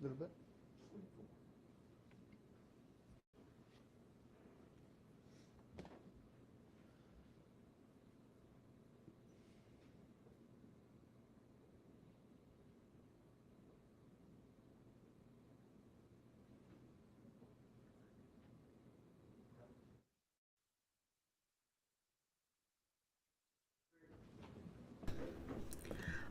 A little bit.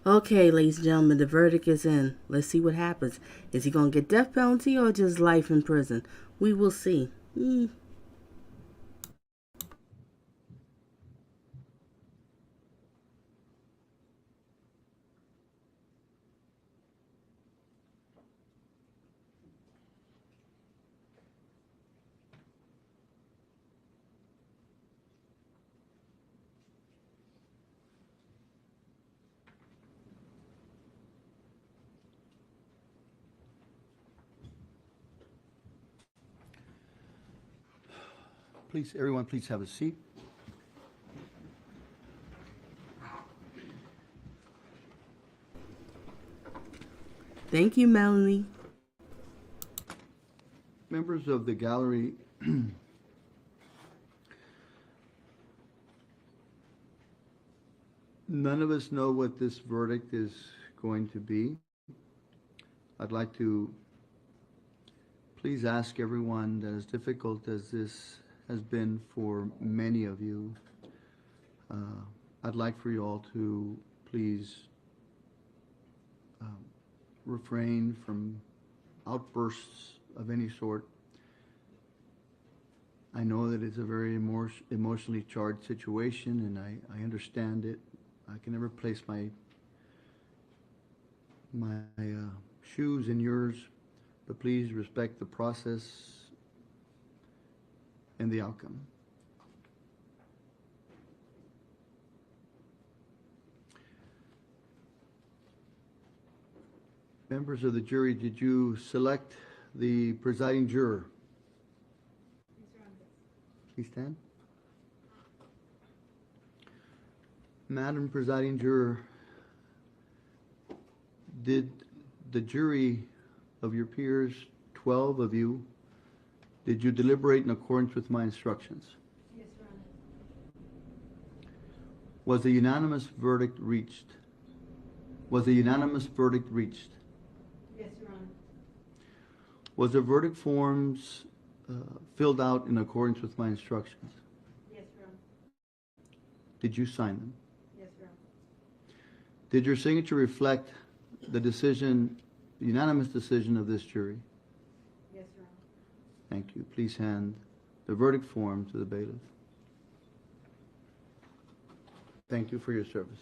Okay, ladies and gentlemen, the verdict is in. Let's see what happens. Is he going to get death penalty or just life in prison? We will see. Please, everyone, please have a seat. Thank you, Melanie. Members of the gallery, none of us know what this verdict is going to be. I'd like to please ask everyone that as difficult as this has been for many of you, I'd like for you all to please refrain from outbursts of any sort. I know that it's a very emotionally charged situation, and I understand it. I can never place my shoes in yours, but please respect the process and the outcome. Members of the jury, did you select the presiding juror? Please stand. Madam Presiding Juror, did the jury of your peers, 12 of you, did you deliberate in accordance with my instructions? Yes, Your Honor. Was a unanimous verdict reached? Was a unanimous verdict reached? Yes, Your Honor. Was the verdict forms filled out in accordance with my instructions? Yes, Your Honor. Did you sign them? Yes, Your Honor. Did your signature reflect the decision, the unanimous decision of this jury? Yes, Your Honor. Thank you. Please hand the verdict form to the bailiff. Thank you for your service.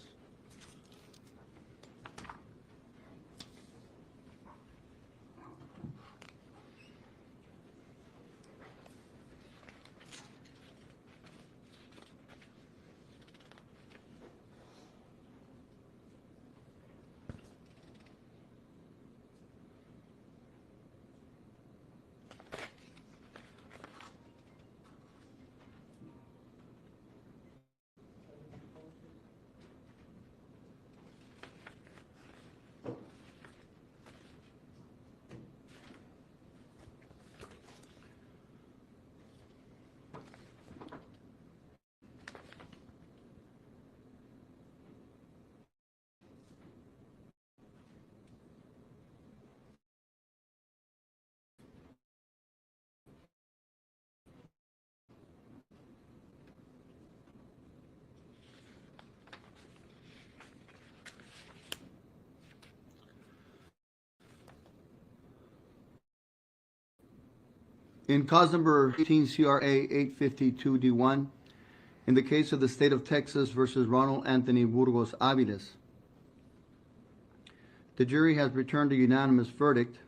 In cause number 18 CRA 852D1, in the case of the state of Texas versus Ronald Anthony Burgos-Aviles, the jury has returned a unanimous verdict.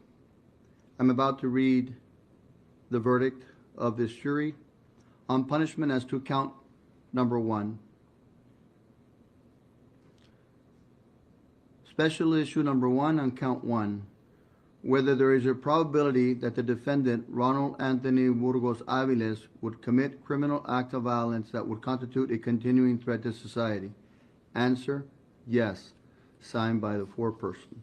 I'm about to read the verdict of this jury on punishment as to count number 1. Special issue number 1 on count 1. Whether there is a probability that the defendant, Ronald Anthony Burgos-Aviles, would commit criminal act of violence that would constitute a continuing threat to society. Answer, yes. Signed by the foreperson.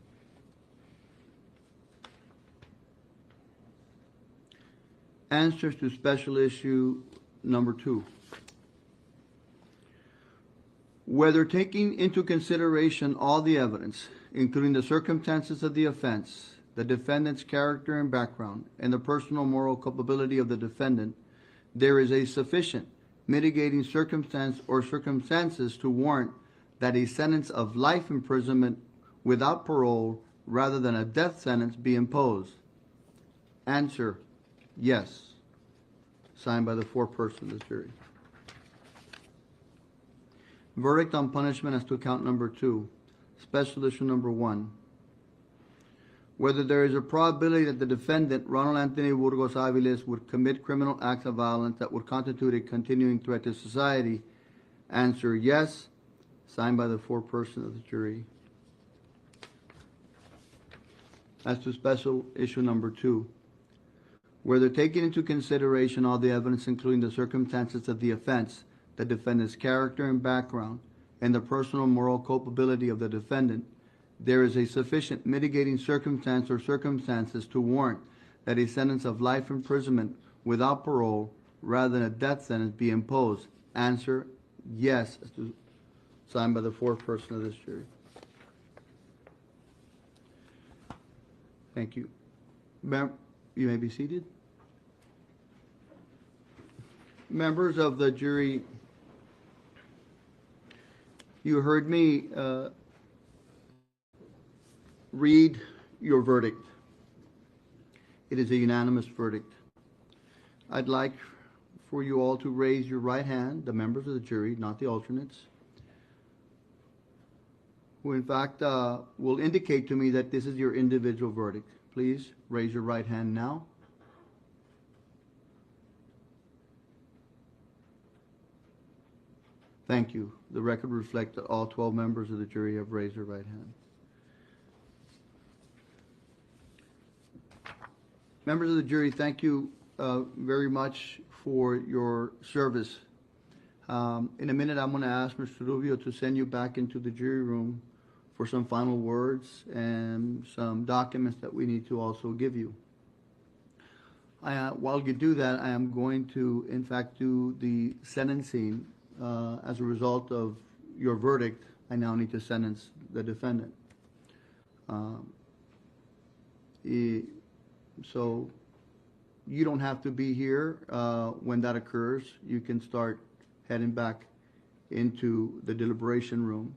Answers to special issue number 2. Whether taking into consideration all the evidence, including the circumstances of the offense, the defendant's character and background, and the personal moral culpability of the defendant, there is a sufficient mitigating circumstance or circumstances to warrant that a sentence of life imprisonment without parole rather than a death sentence be imposed. Answer, yes. Signed by the foreperson of the jury. Verdict on punishment as to count number 2. Special issue number 1. Whether there is a probability that the defendant, Ronald Anthony Burgos-Aviles, would commit criminal acts of violence that would constitute a continuing threat to society. Answer, yes. Signed by the foreperson of the jury. As to special issue number 2. Whether taking into consideration all the evidence, including the circumstances of the offense, the defendant's character and background, and the personal moral culpability of the defendant, there is a sufficient mitigating circumstance or circumstances to warrant that a sentence of life imprisonment without parole rather than a death sentence be imposed. Answer, yes. Signed by the foreperson of this jury. Thank you. You may be seated. Members of the jury, you heard me read your verdict. It is a unanimous verdict. I'd like for you all to raise your right hand, the members of the jury, not the alternates, who in fact will indicate to me that this is your individual verdict. Please raise your right hand now. Thank you. The record reflects that all 12 members of the jury have raised their right hand. Members of the jury, thank you very much for your service. In a minute, I'm going to ask Mr. Rubio to send you back into the jury room for some final words and some documents that we need to also give you. While you do that, I am going to, in fact, do the sentencing. As a result of your verdict, I now need to sentence the defendant. So you don't have to be here when that occurs. You can start heading back into the deliberation room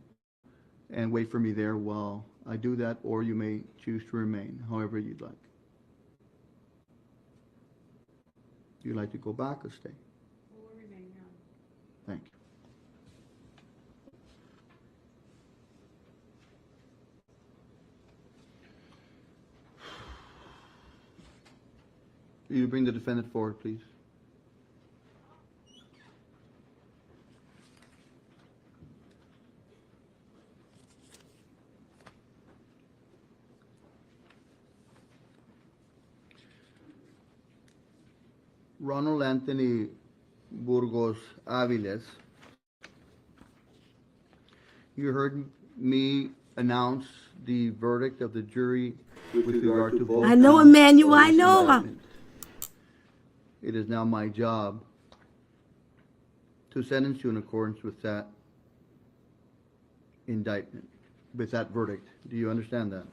and wait for me there while I do that, or you may choose to remain, however you'd like. Do you like to go back or stay? We'll remain now. Thank you. You bring the defendant forward, please. Ronald Anthony Burgos-Aviles, you heard me announce the verdict of the jury with regard to both. I know, counts Emmanuel, of I this know. indictment. It is now my job to sentence you in accordance with that indictment, with that verdict. Do you understand that?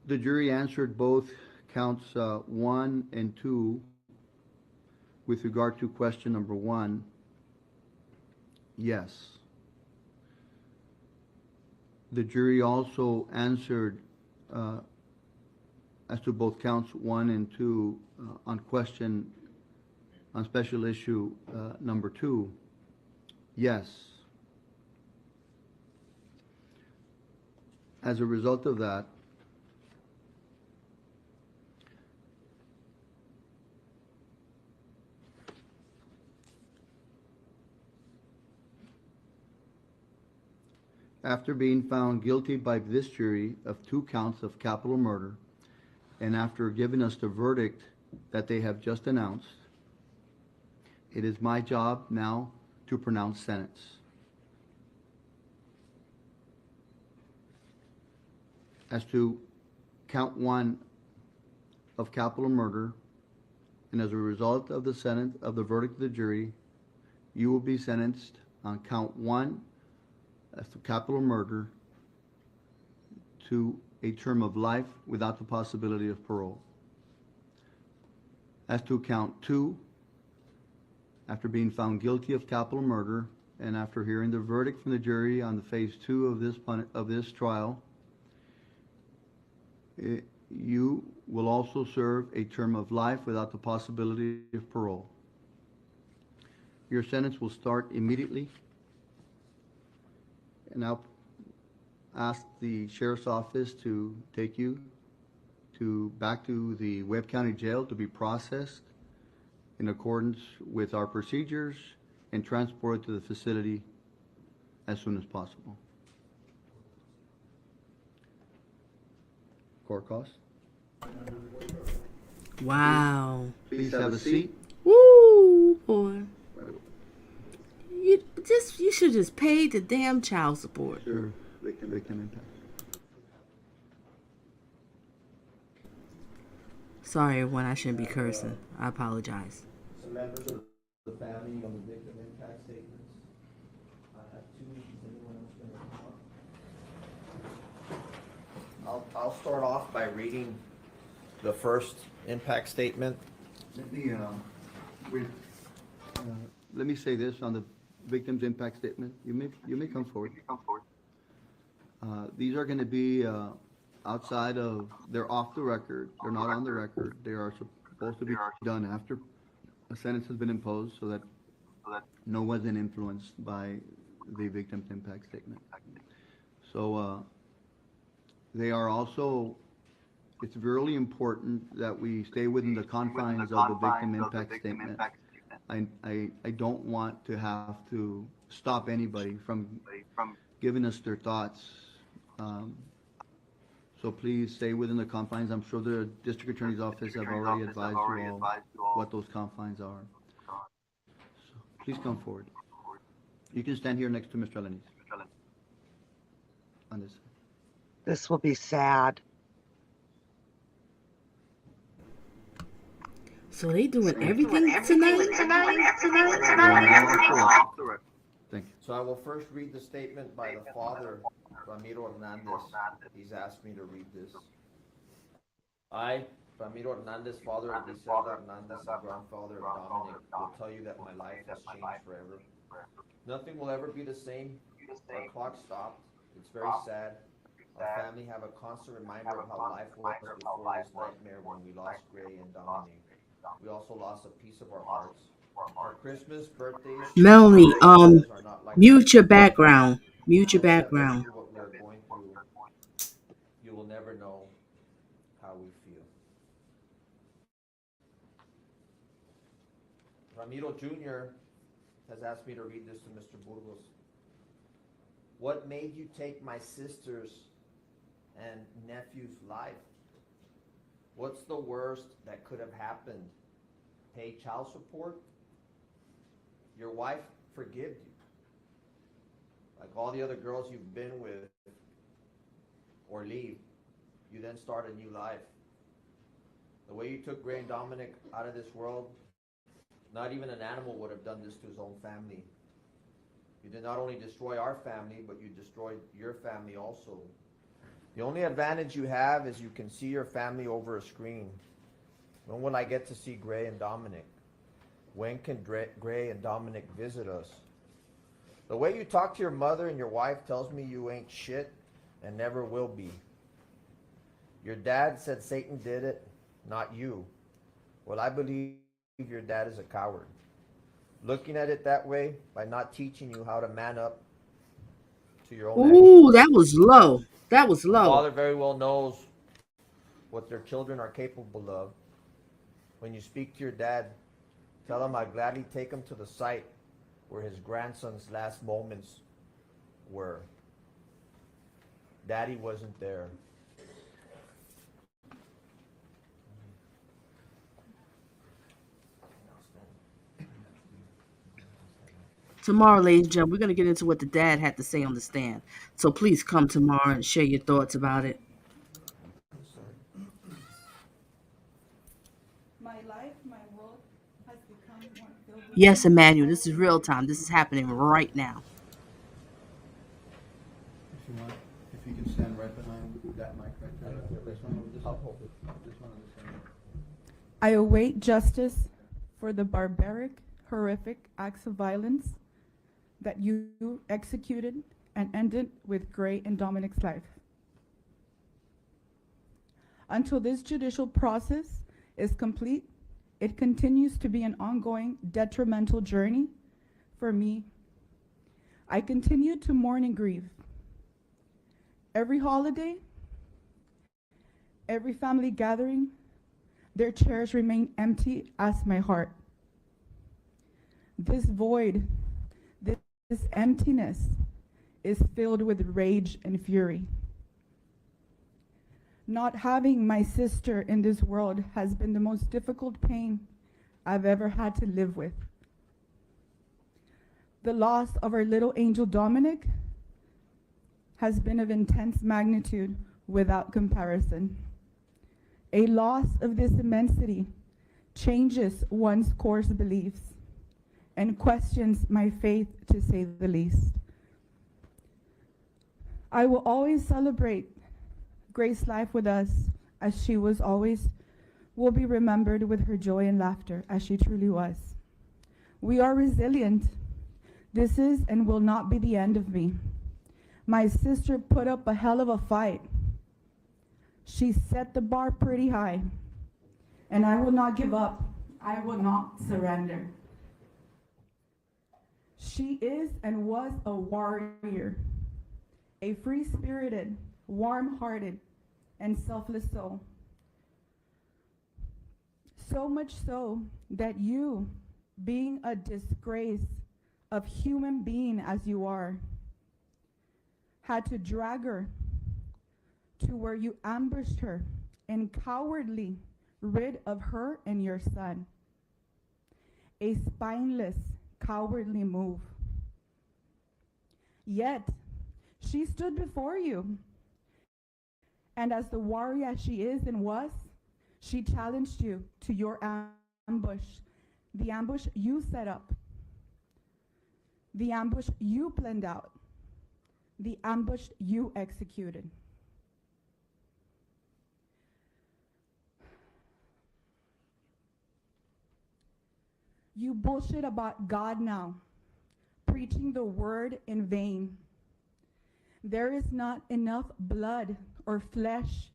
The jury answered both counts 1 and 2 with regard to question number 1, yes. The jury also answered as to both counts 1 and 2 on special issue number 2, yes. As a result of that, after being found guilty by this jury of 2 counts of capital murder, and after giving us the verdict that they have just announced, it is my job now to pronounce sentence. As to count one of capital murder, and as a result of the verdict of the jury, you will be sentenced on count one as to capital murder to a term of life without the possibility of parole. As to count two, after being found guilty of capital murder and after hearing the verdict from the jury on the phase two of this trial, you will also serve a term of life without the possibility of parole. Your sentence will start immediately, and I'll ask the sheriff's office to take you back to the Webb County Jail to be processed in accordance with our procedures and transported to the facility as soon as possible. Court cost. Wow. Please have a seat. Woo, boy. You should just pay the damn child support. Sure. Victim impact. Sorry, everyone. I shouldn't be cursing. I apologize. Some members of the family on the victim impact statements. I have two. Is anyone else going to come up? I'll start off by reading the first impact statement. Let me say this on the victim's impact statement. You may come forward. These are going to be outside of, they're off the record. They're not on the record. They are supposed to be done after a sentence has been imposed so that no one's influenced by the victim's impact statement. So they are also, it's really important that we stay within the confines of the victim impact statement. I don't want to have to stop anybody from giving us their thoughts. So please stay within the confines. I'm sure the district attorney's office have already advised you all what those confines are. So please come forward. You can stand here next to Mr. Hernandez. On this side. This will be sad. So they doing everything tonight? Thank you. So I will first read the statement by the father, Ramiro Hernandez. He's asked me to read this. I, Ramiro Hernandez, father of Grizelda Hernandez and grandfather of Dominic, will tell you that my life has changed forever. Nothing will ever be the same. Our clock stopped. It's very sad. Our family have a constant reminder of how life was before this nightmare when we lost Gray and Dominic. We also lost a piece of our hearts. Our Christmas, birthdays, Melanie, are not like mute your background. Mute your background. what we are going through. You will never know how we feel. Ramiro Jr. has asked me to read this to Mr. Burgos. What made you take my sister's and nephew's life? What's the worst that could have happened? Pay child support? Your wife forgive you. Like all the other girls you've been with or leave, you then start a new life. The way you took Gray and Dominic out of this world, not even an animal would have done this to his own family. You did not only destroy our family, but you destroyed your family also. The only advantage you have is you can see your family over a screen. When will I get to see Gray and Dominic? When can Gray and Dominic visit us? The way you talk to your mother and your wife tells me you ain't shit and never will be. Your dad said Satan did it, not you. Well, I believe your dad is a coward. Looking at it that way, by not teaching you how to man up to your own Ooh, that was low. That was The low. father very well knows what their children are capable of. When you speak to your dad, tell him I'd gladly take him to the site where his grandson's last moments were. Daddy wasn't there. Tomorrow, ladies and gentlemen, we're going to get into what the dad had to say on the stand. So please come tomorrow and share your thoughts about it. Yes, Emmanuel, this is real time. This is happening right now. If you want, if you can stand right behind that mic right there. This one on this side. This one on this side. I await justice for the barbaric, horrific acts of violence that you executed and ended with Gray and Dominic's life. Until this judicial process is complete, it continues to be an ongoing detrimental journey for me. I continue to mourn and grieve. Every holiday, every family gathering, their chairs remain empty as my heart. This void, this emptiness is filled with rage and fury. Not having my sister in this world has been the most difficult pain I've ever had to live with. The loss of our little angel Dominic has been of intense magnitude without comparison. A loss of this immensity changes one's course beliefs and questions my faith, to say the least. I will always celebrate Grace's life with us, as she will be remembered with her joy and laughter, as she truly was. We are resilient. This is and will not be the end of me. My sister put up a hell of a fight. She set the bar pretty high, and I will not give up. I will not surrender. She is and was a warrior, a free-spirited, warm-hearted, and selfless soul. So much so that you, being a disgrace of human being as you are, had to drag her to where you ambushed her and cowardly rid of her and your son. A spineless, cowardly move. Yet, she stood before you, and as the warrior she is and was, she challenged you to your ambush, the ambush you set up, the ambush you planned out, the ambush you executed. You bullshit about God now, preaching the word in vain. There is not enough blood or flesh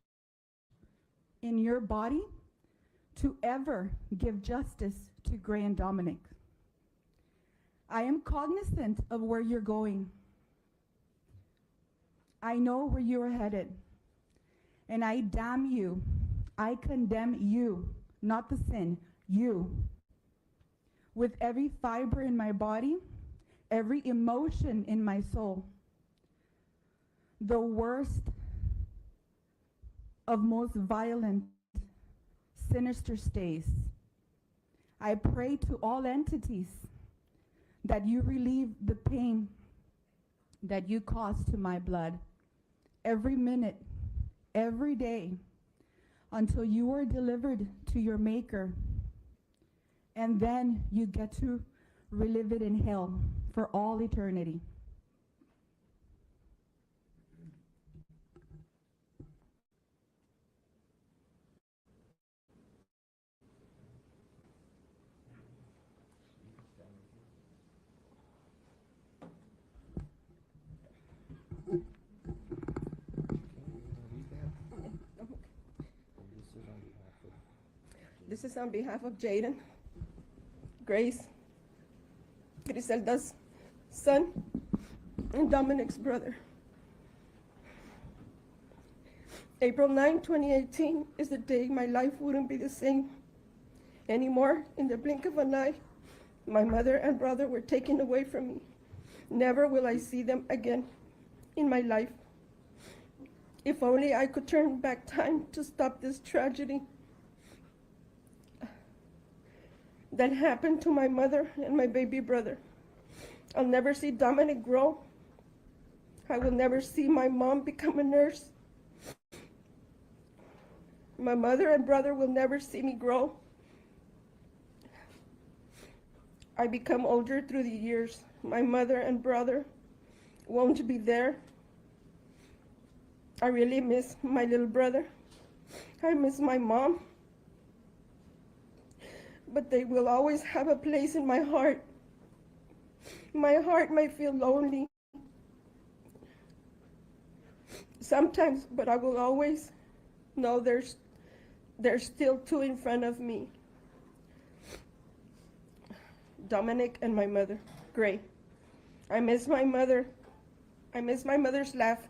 in your body to ever give justice to Gray and Dominic. I am cognizant of where you're going. I know where you are headed. And I damn you. I condemn you, not the sin, you. With every fiber in my body, every emotion in my soul. The worst of most violent, sinister stays. I pray to all entities that you relieve the pain that you cause to my blood every minute, every day, until you are delivered to your Maker. And then you get to relive it in hell for all eternity. This is on behalf of Jaden, Grace, Grizelda's son, and Dominic's brother. April 9, 2018 is the day my life wouldn't be the same anymore. In the blink of an eye, my mother and brother were taken away from me. Never will I see them again in my life. If only I could turn back time to stop this tragedy that happened to my mother and my baby brother. I'll never see Dominic grow. I will never see my mom become a nurse. My mother and brother will never see me grow. I become older through the years. My mother and brother won't be there. I really miss my little brother. I miss my mom. But they will always have a place in my heart. My heart may feel lonely sometimes, but I will always know there's still two in front of me. Dominic and my mother, Gray. I miss my mother. I miss my mother's laugh.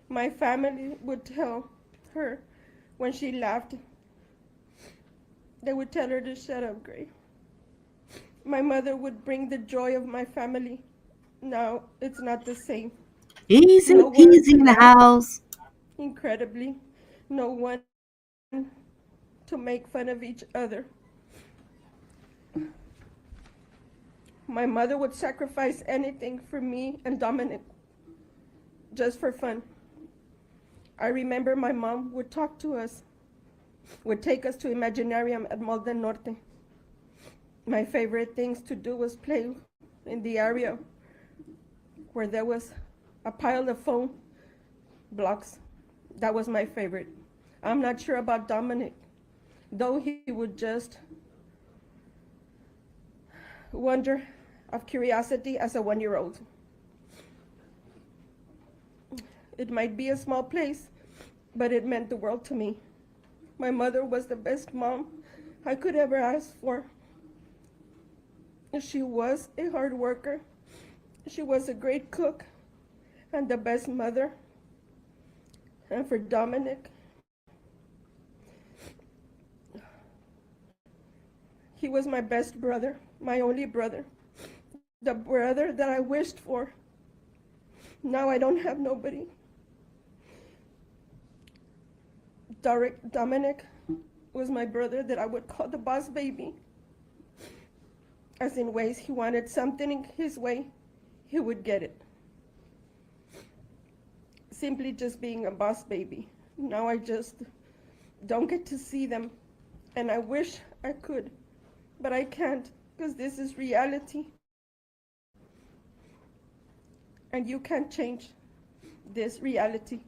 My family would tell her when she laughed, they would tell her to shut up, Gray. My mother would bring the joy of my family. Now it's not the same. Easy No one peasy to in the laugh. house. Incredibly, no one to make fun of each other. My mother would sacrifice anything for me and Dominic, just for fun. I remember my mom would talk to us, would take us to Imaginarium at Mall del Norte. My favorite things to do was play in the area where there was a pile of phone blocks. That was my favorite. I'm not sure about Dominic, though he would just wonder of curiosity as a 1-year-old. It might be a small place, but it meant the world to me. My mother was the best mom I could ever ask for. She was a hard worker. She was a great cook and the best mother. And for Dominic, he was my best brother, my only brother, the brother that I wished for. Now I don't have nobody. Dominic was my brother that I would call the boss baby. As in ways he wanted something his way, he would get it. Simply just being a boss baby. Now I just don't get to see them, and I wish I could, but I can't, because this is reality. And you can't change this reality.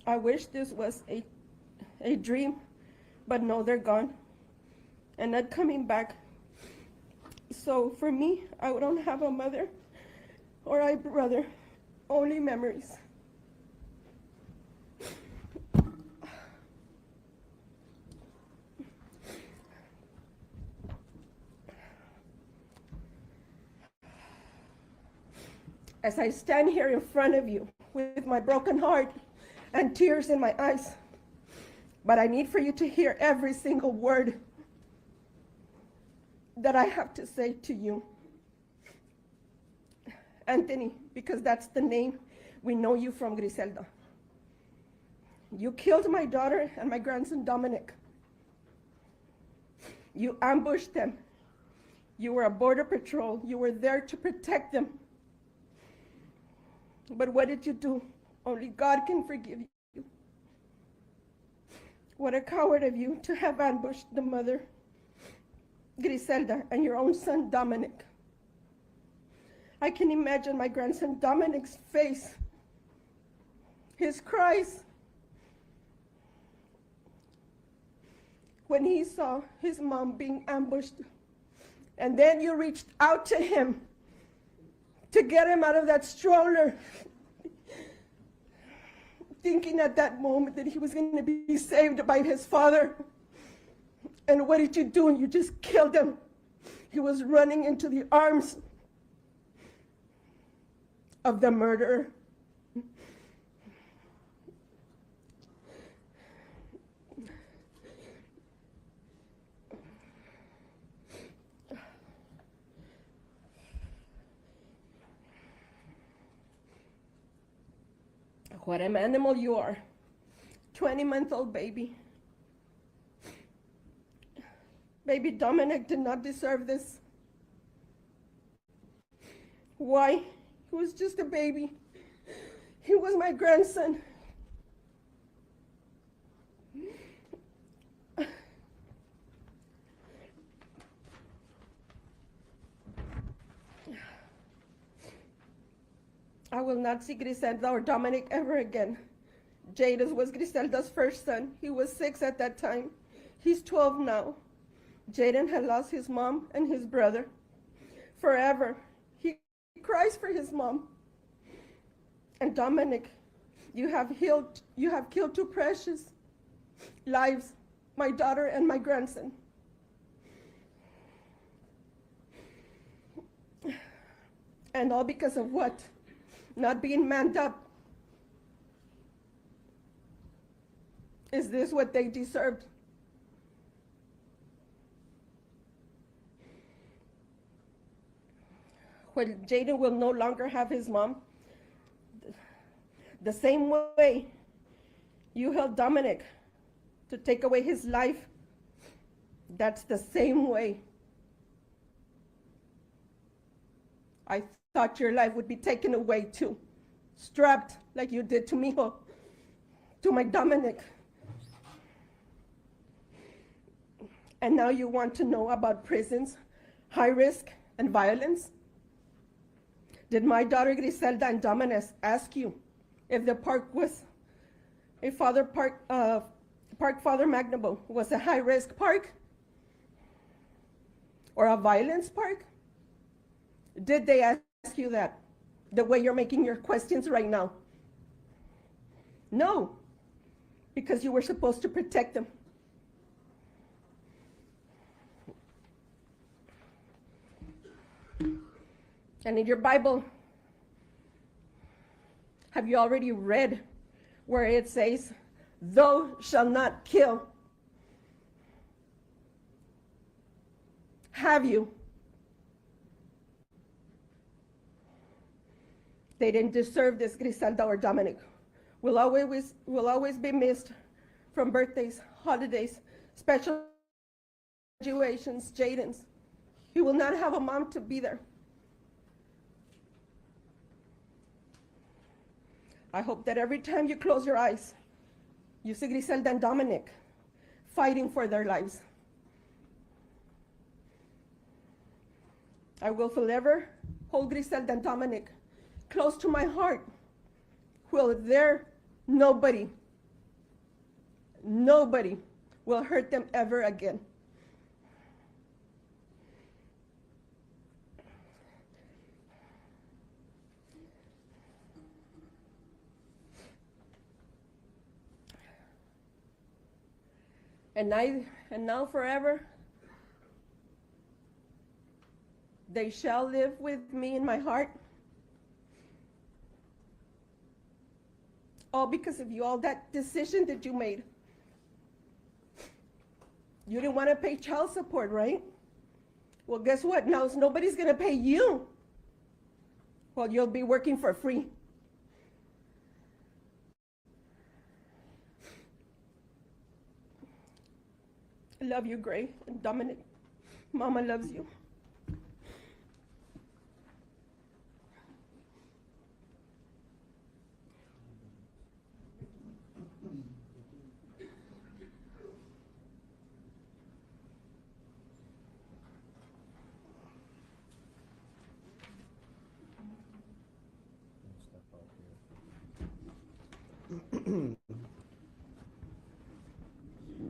I wish this was a dream, but no, they're gone and not coming back. So for me, I don't have a mother or a brother, only memories. As I stand here in front of you with my broken heart and tears in my eyes, but I need for you to hear every single word that I have to say to you. Anthony, because that's the name we know you from, Grizelda. You killed my daughter and my grandson Dominic. You ambushed them. You were a border patrol. You were there to protect them. But what did you do? Only God can forgive you. What a coward of you to have ambushed the mother, Grizelda, and your own son, Dominic. I can imagine my grandson Dominic's face, his cries, when he saw his mom being ambushed. And then you reached out to him to get him out of that stroller, thinking at that moment that he was going to be saved by his father. And what did you do? You just killed him. He was running into the arms of the murderer. What an animal you are. 20-month-old baby. Baby Dominic did not deserve this. Why? He was just a baby. He was my grandson. I will not see Griselda or Dominic ever again. Jadis was Griselda's first son. He was 6 at that time. He's 12 now. Jaden had lost his mom and his brother. Forever. He cries for his mom. And Dominic, you have killed 2 precious lives, my daughter and my grandson. And all because of what? Not being manned up. Is this what they deserved? When Jaden will no longer have his mom, the same way you held Dominic to take away his life, that's the same way I thought your life would be taken away too, strapped like you did to me, to my Dominic. And now you want to know about prisons, high risk, and violence? Did my daughter Griselda and Dominic ask you if the park was Park Father Magnabo was a high risk park or a violence park? Did they ask you that the way you're making your questions right now? No, because you were supposed to protect them. And in your Bible, have you already read where it says, "Thou shalt not kill"? Have you? They didn't deserve this, Griselda or Dominic. Will always be missed from birthdays, holidays, special graduations, Jaden's. He will not have a mom to be there. I hope that every time you close your eyes, you see Griselda and Dominic fighting for their lives. I will forever hold Griselda and Dominic close to my heart. Will there nobody will hurt them ever again. And now forever, they shall live with me in my heart. All because of you, all that decision that you made. You didn't want to pay child support, right? Well, guess what? Now nobody's going to pay you. Well, you'll be working for free. I love you, Gray and Dominic. Mama loves you.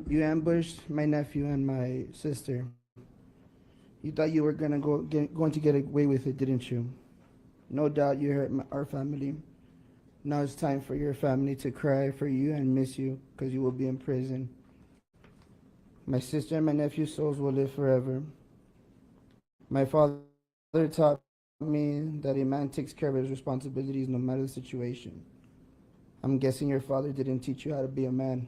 You ambushed my nephew and my sister. You thought you were going to get away with it, didn't you? No doubt you hurt our family. Now it's time for your family to cry for you and miss you because you will be in prison. My sister and my nephew's souls will live forever. My father taught me that a man takes care of his responsibilities no matter the situation. I'm guessing your father didn't teach you how to be a man.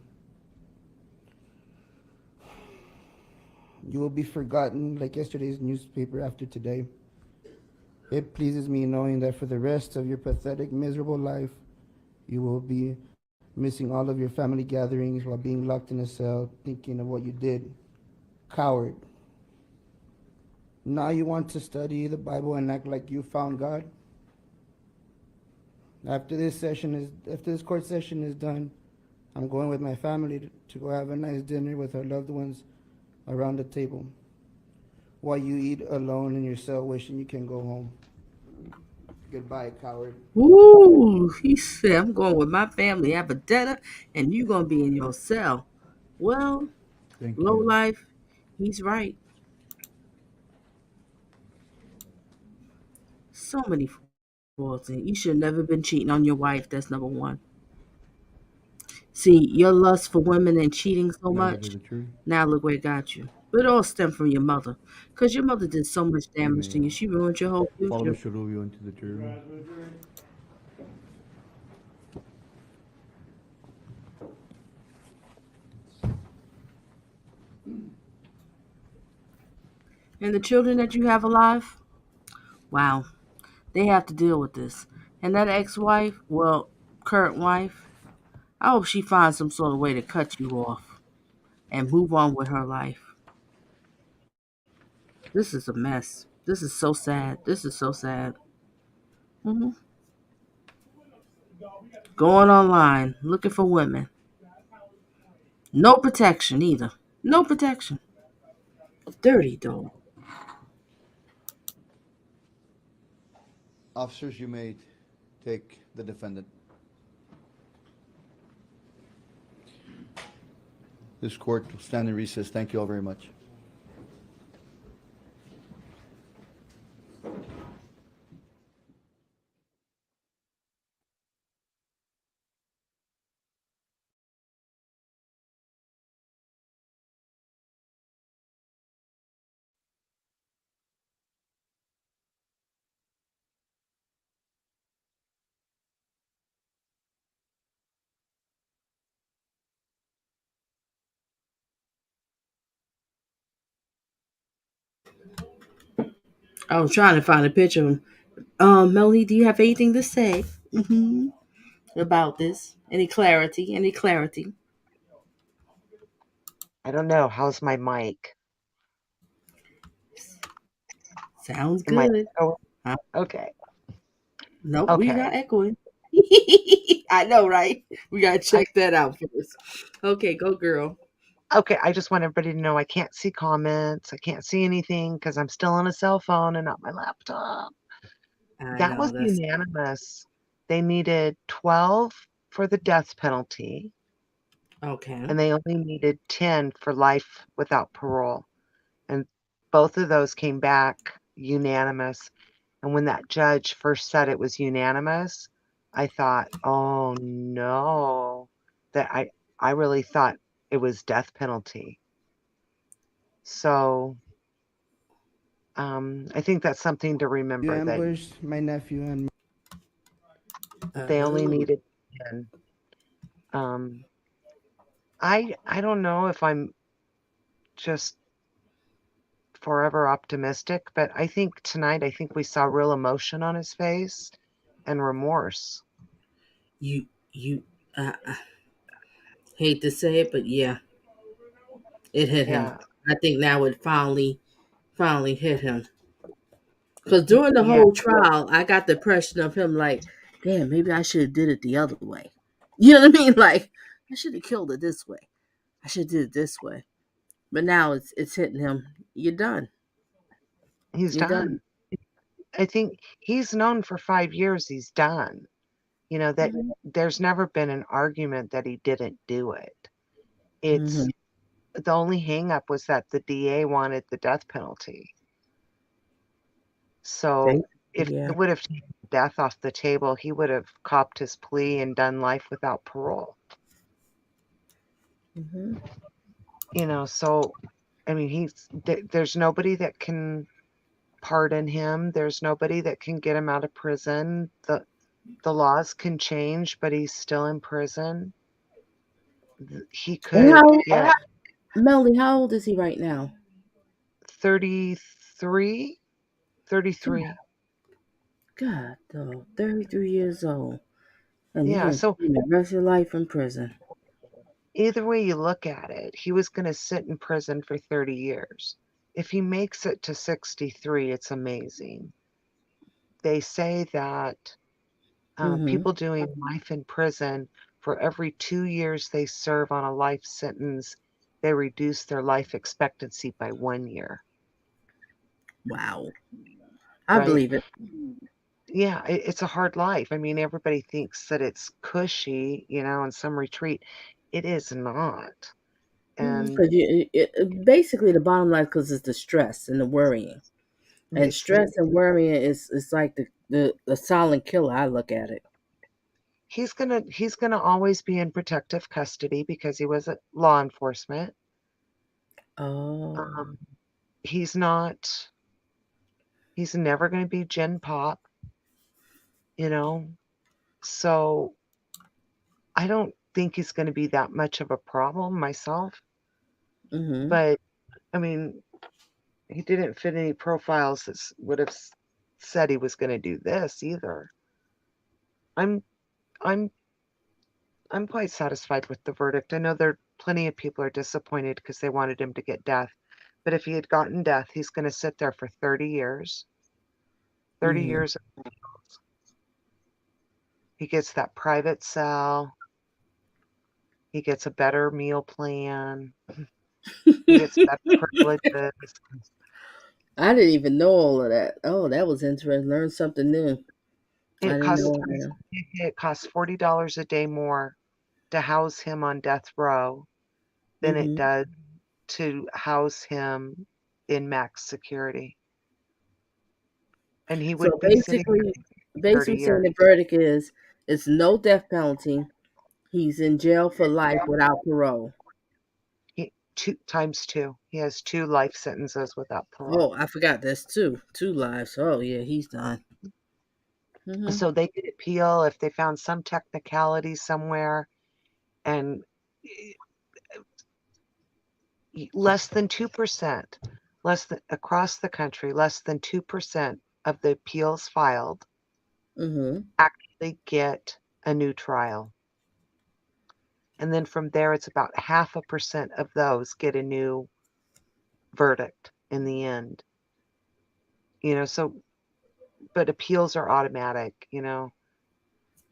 You will be forgotten like yesterday's newspaper after today. It pleases me knowing that for the rest of your pathetic, miserable life, you will be missing all of your family gatherings while being locked in a cell, thinking of what you did. Coward. Now you want to study the Bible and act like you found God? After this court session is done, I'm going with my family to go have a nice dinner with our loved ones around the table, while you eat alone in your cell wishing you can go home. Goodbye, coward. Ooh, he said, I'm going with my family, have a dinner, and you're going to be in your cell. Well, Thank low you. life, he's right. So many faults. And you should have never been cheating on your wife. That's number one. See, your lust for women and cheating so Can I get to much, the jury? now look where it got you. But it all stemmed from your mother. Because your mother did so much You damage may to you. She ruined your whole follow future. Mr. Rubio into the jury room. And the children that you have alive, wow, they have to deal with this. And that ex-wife, well, current wife, I hope she finds some sort of way to cut you off and move on with her life. This is a mess. This is so sad. This is so sad. hmm Going online, looking for women. No protection either. No protection. Dirty dog. Officers, you may take the defendant. This court will stand in recess. Thank you all very much. I was trying to find a picture of him. Melanie, do you have anything to say about this? Any clarity? Any clarity? I don't know. How's my mic? Sounds Am I good. echoing? Huh? Okay. Nope, we're Okay. not echoing. I know, right? We gotta I check that out first. Okay, go girl. okay. I just want everybody to know I can't see comments. I can't see anything because I'm still on a cell phone and not my laptop. I That know was that's unanimous. They needed 12 for the death penalty, okay. and they only needed 10 for life without parole. And both of those came back unanimous. And when that judge first said it was unanimous, I thought, oh no, that I really thought it was death penalty. So I think that's something to You remember that ambushed my nephew and they only Oh, needed 10. Um, I don't know if I'm just forever optimistic, but I think tonight I think we saw real emotion on his face and remorse. you. I hate to say it, but yeah, it hit him. Yeah. I think now it finally hit him. Because during the Yeah. whole trial, I got the impression of him like, damn, maybe I should have did it the other way. You know what I mean? Like, I should have killed it this way. I should have did it this way. But now it's hitting him. You're done. He's You're done. done. I think he's known for 5 years he's done. You know, that hmm there's never been an argument that he didn't do it. It's hmm the only hang up was that the DA wanted the death penalty. So if Yeah. it would have taken death off the table, he would have copped his plea and done life without parole. hmm You know, so I mean, there's nobody that can pardon him. There's nobody that can get him out of prison. The laws can change, but he's still in prison. He And could get Melly, how old is he right now? 33, 33. God, dog, 33 years old. And you're Yeah, going to so spend the rest of your life in prison. either way you look at it, he was going to sit in prison for 30 years. If he makes it to 63, it's amazing. They say that hmm people doing life in prison, for every 2 years they serve on a life sentence, they reduce their life expectancy by 1 year, Wow. I right? believe it. yeah, it's a hard life. I mean, everybody thinks that it's cushy, and some retreat. It is not. And Because basically the bottom line, because it's the stress and the worrying, and it's stress and worrying is like the silent killer. I look at it. he's gonna always be in protective custody because he was at law enforcement. Oh. Um, he's not. He's never gonna be Gen Pop, you know. So I don't think he's gonna be that much of a problem myself. Mm-hmm. But I mean, he didn't fit any profiles that would have said he was gonna do this either. I'm I'm I'm quite satisfied with the verdict. I know there plenty of people are disappointed because they wanted him to get death. But if he had gotten death, he's going to sit there for 30 years. 30 Mm-hmm. years. He gets that private cell. He gets a better meal plan. He gets better privileges. I didn't even know all of that. Oh, that was interesting. Learned something new. I It didn't costs know that. it costs $40 a day more to house him on death row than it Mm-hmm. does to house him in max security. And he So would be sitting there 30 basically saying years. the verdict is it's no death penalty. He's in jail for life without parole. He two times two. He has 2 life sentences without parole. Oh, I forgot. There's two lives. Oh yeah, he's done. Mm-hmm. So they could appeal if they found some technicality somewhere, and less than 2%, less than across the country, less than 2% of the appeals filed Mm-hmm. actually get a new trial. And then from there, it's about 0.5% of those get a new verdict in the end. So, but appeals are automatic.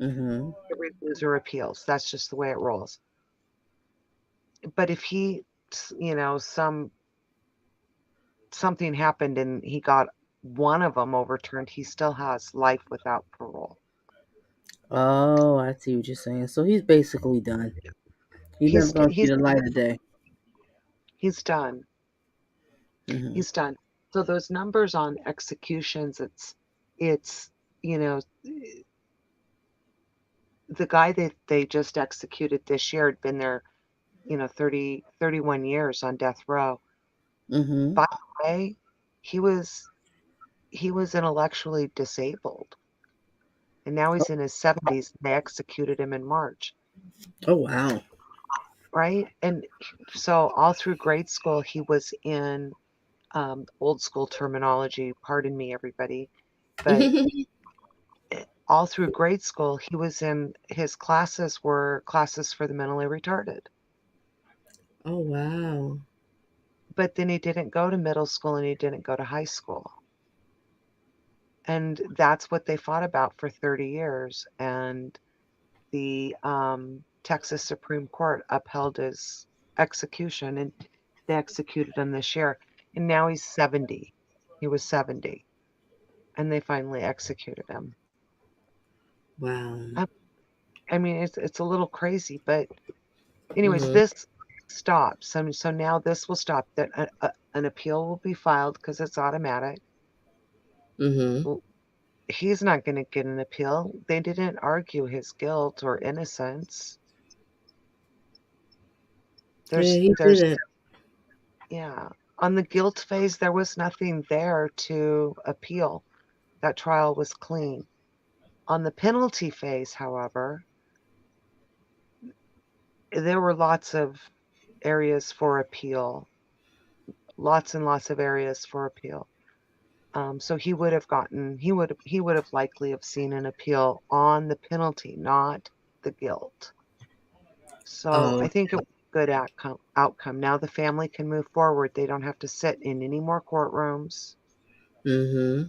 Mm-hmm. Reviews or appeals. That's just the way it rolls. But if something happened and he got one of them overturned, he still has life without parole. Oh, I see what you're saying. So he's basically done. He's never He's gonna see he's the light of day. he's done. Mm-hmm. He's done. So those numbers on executions, it's you know the guy that they just executed this year had been there 31 years on death row. Mm-hmm. By the way, he was intellectually disabled, and now he's in his 70s, and they executed him in March. Oh wow. Right? And so all through grade school, he was in old school terminology. Pardon me, everybody. But all through grade school, he was in his classes were classes for the mentally retarded. Oh wow. But then he didn't go to middle school and he didn't go to high school. And that's what they fought about for 30 years. And the Texas Supreme Court upheld his execution, and they executed him this year. And now he's 70. He was 70, and they finally executed him. Wow. I, I mean, it's a little crazy, but anyways, Mm-hmm. this stops. So now this will stop. That an appeal will be filed because it's automatic. Mm-hmm. Well, he's not going to get an appeal. They didn't argue his guilt or innocence. Yeah, There's he there's didn't. Yeah. On the guilt phase, there was nothing there to appeal. That trial was clean. On the penalty phase, however, there were lots of areas for appeal, lots and lots of areas for appeal. So he would have likely have seen an appeal on the penalty, not the guilt. So Oh. I think it was a good outcome. Now the family can move forward. They don't have to sit in any more courtrooms. Mm-hmm.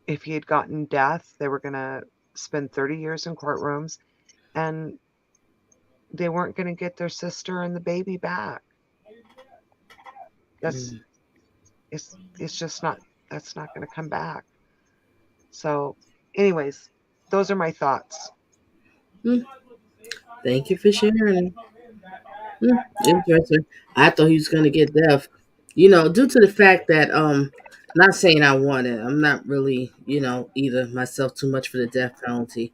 If he had gotten death, they were going to spend 30 years in courtrooms, and they weren't going to get their sister and the baby back. That's Mm. it's just not that's not going to come back. So, anyways, those are my thoughts. Hmm. Thank you for sharing. Interesting. I thought he was gonna get death. Due to the fact that not saying I want it. I'm not really, either myself too much for the death penalty.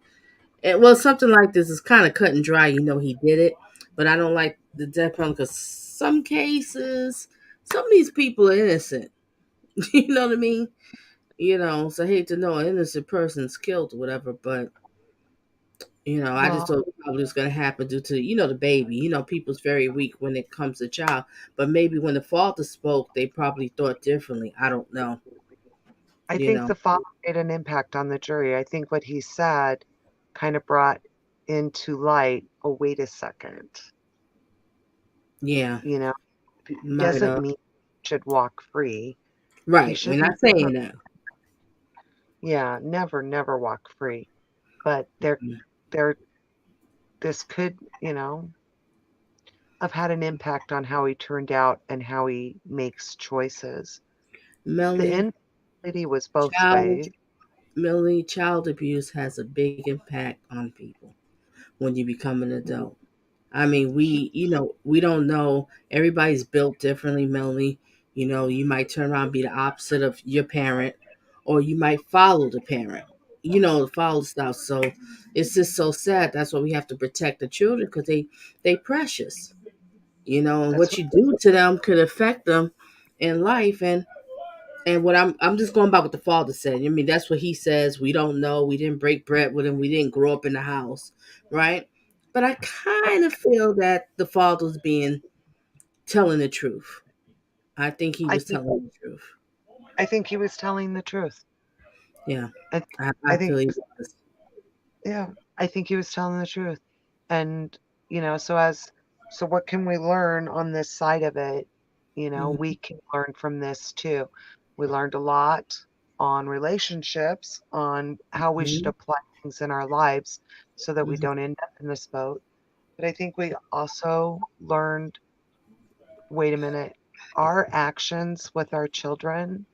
And well, something like this is kind of cut and dry. He did it, but I don't like the death penalty because some cases, some of these people are innocent. You know what I mean? So I hate to know an innocent person's killed or whatever, but I just Well, thought it probably was going to happen due to, the baby. People's very weak when it comes to child, but maybe when the father spoke, they probably thought differently. I don't know. I You think know, the father made an impact on the jury. I think what he said kind of brought into light, oh, wait a second, yeah, you know, might doesn't have. mean he should walk free. He Right. We're shouldn't, not saying that. yeah, never, never walk free. But there, this could, have had an impact on how he turned out and how he makes choices. The Melanie, end lady was both child, ways. Melanie, child abuse has a big impact on people when you become an adult. I mean, He, we don't know. Everybody's built differently, Melanie. You might turn around and be the opposite of your parent, or you might follow the parent. Follow stuff. So it's just so sad. That's why we have to protect the children because they precious. And that's what what you do to them could affect them in life. And what I'm just going by what the father said. I mean, that's what he says. We don't know. We didn't break bread with him. We didn't grow up in the house, right? But I kind of feel that the father was being telling the truth. I think he I was think. telling the truth. I think he was telling the truth. Yeah, I, I I think feel he was. Yeah, I think he was telling the truth. And, so what can we learn on this side of it? Mhm, We can learn from this too. We learned a lot on relationships, on how we should mhm, apply things in our lives so that we mhm. don't end up in this boat. But I think we also learned, wait a minute, our actions with our children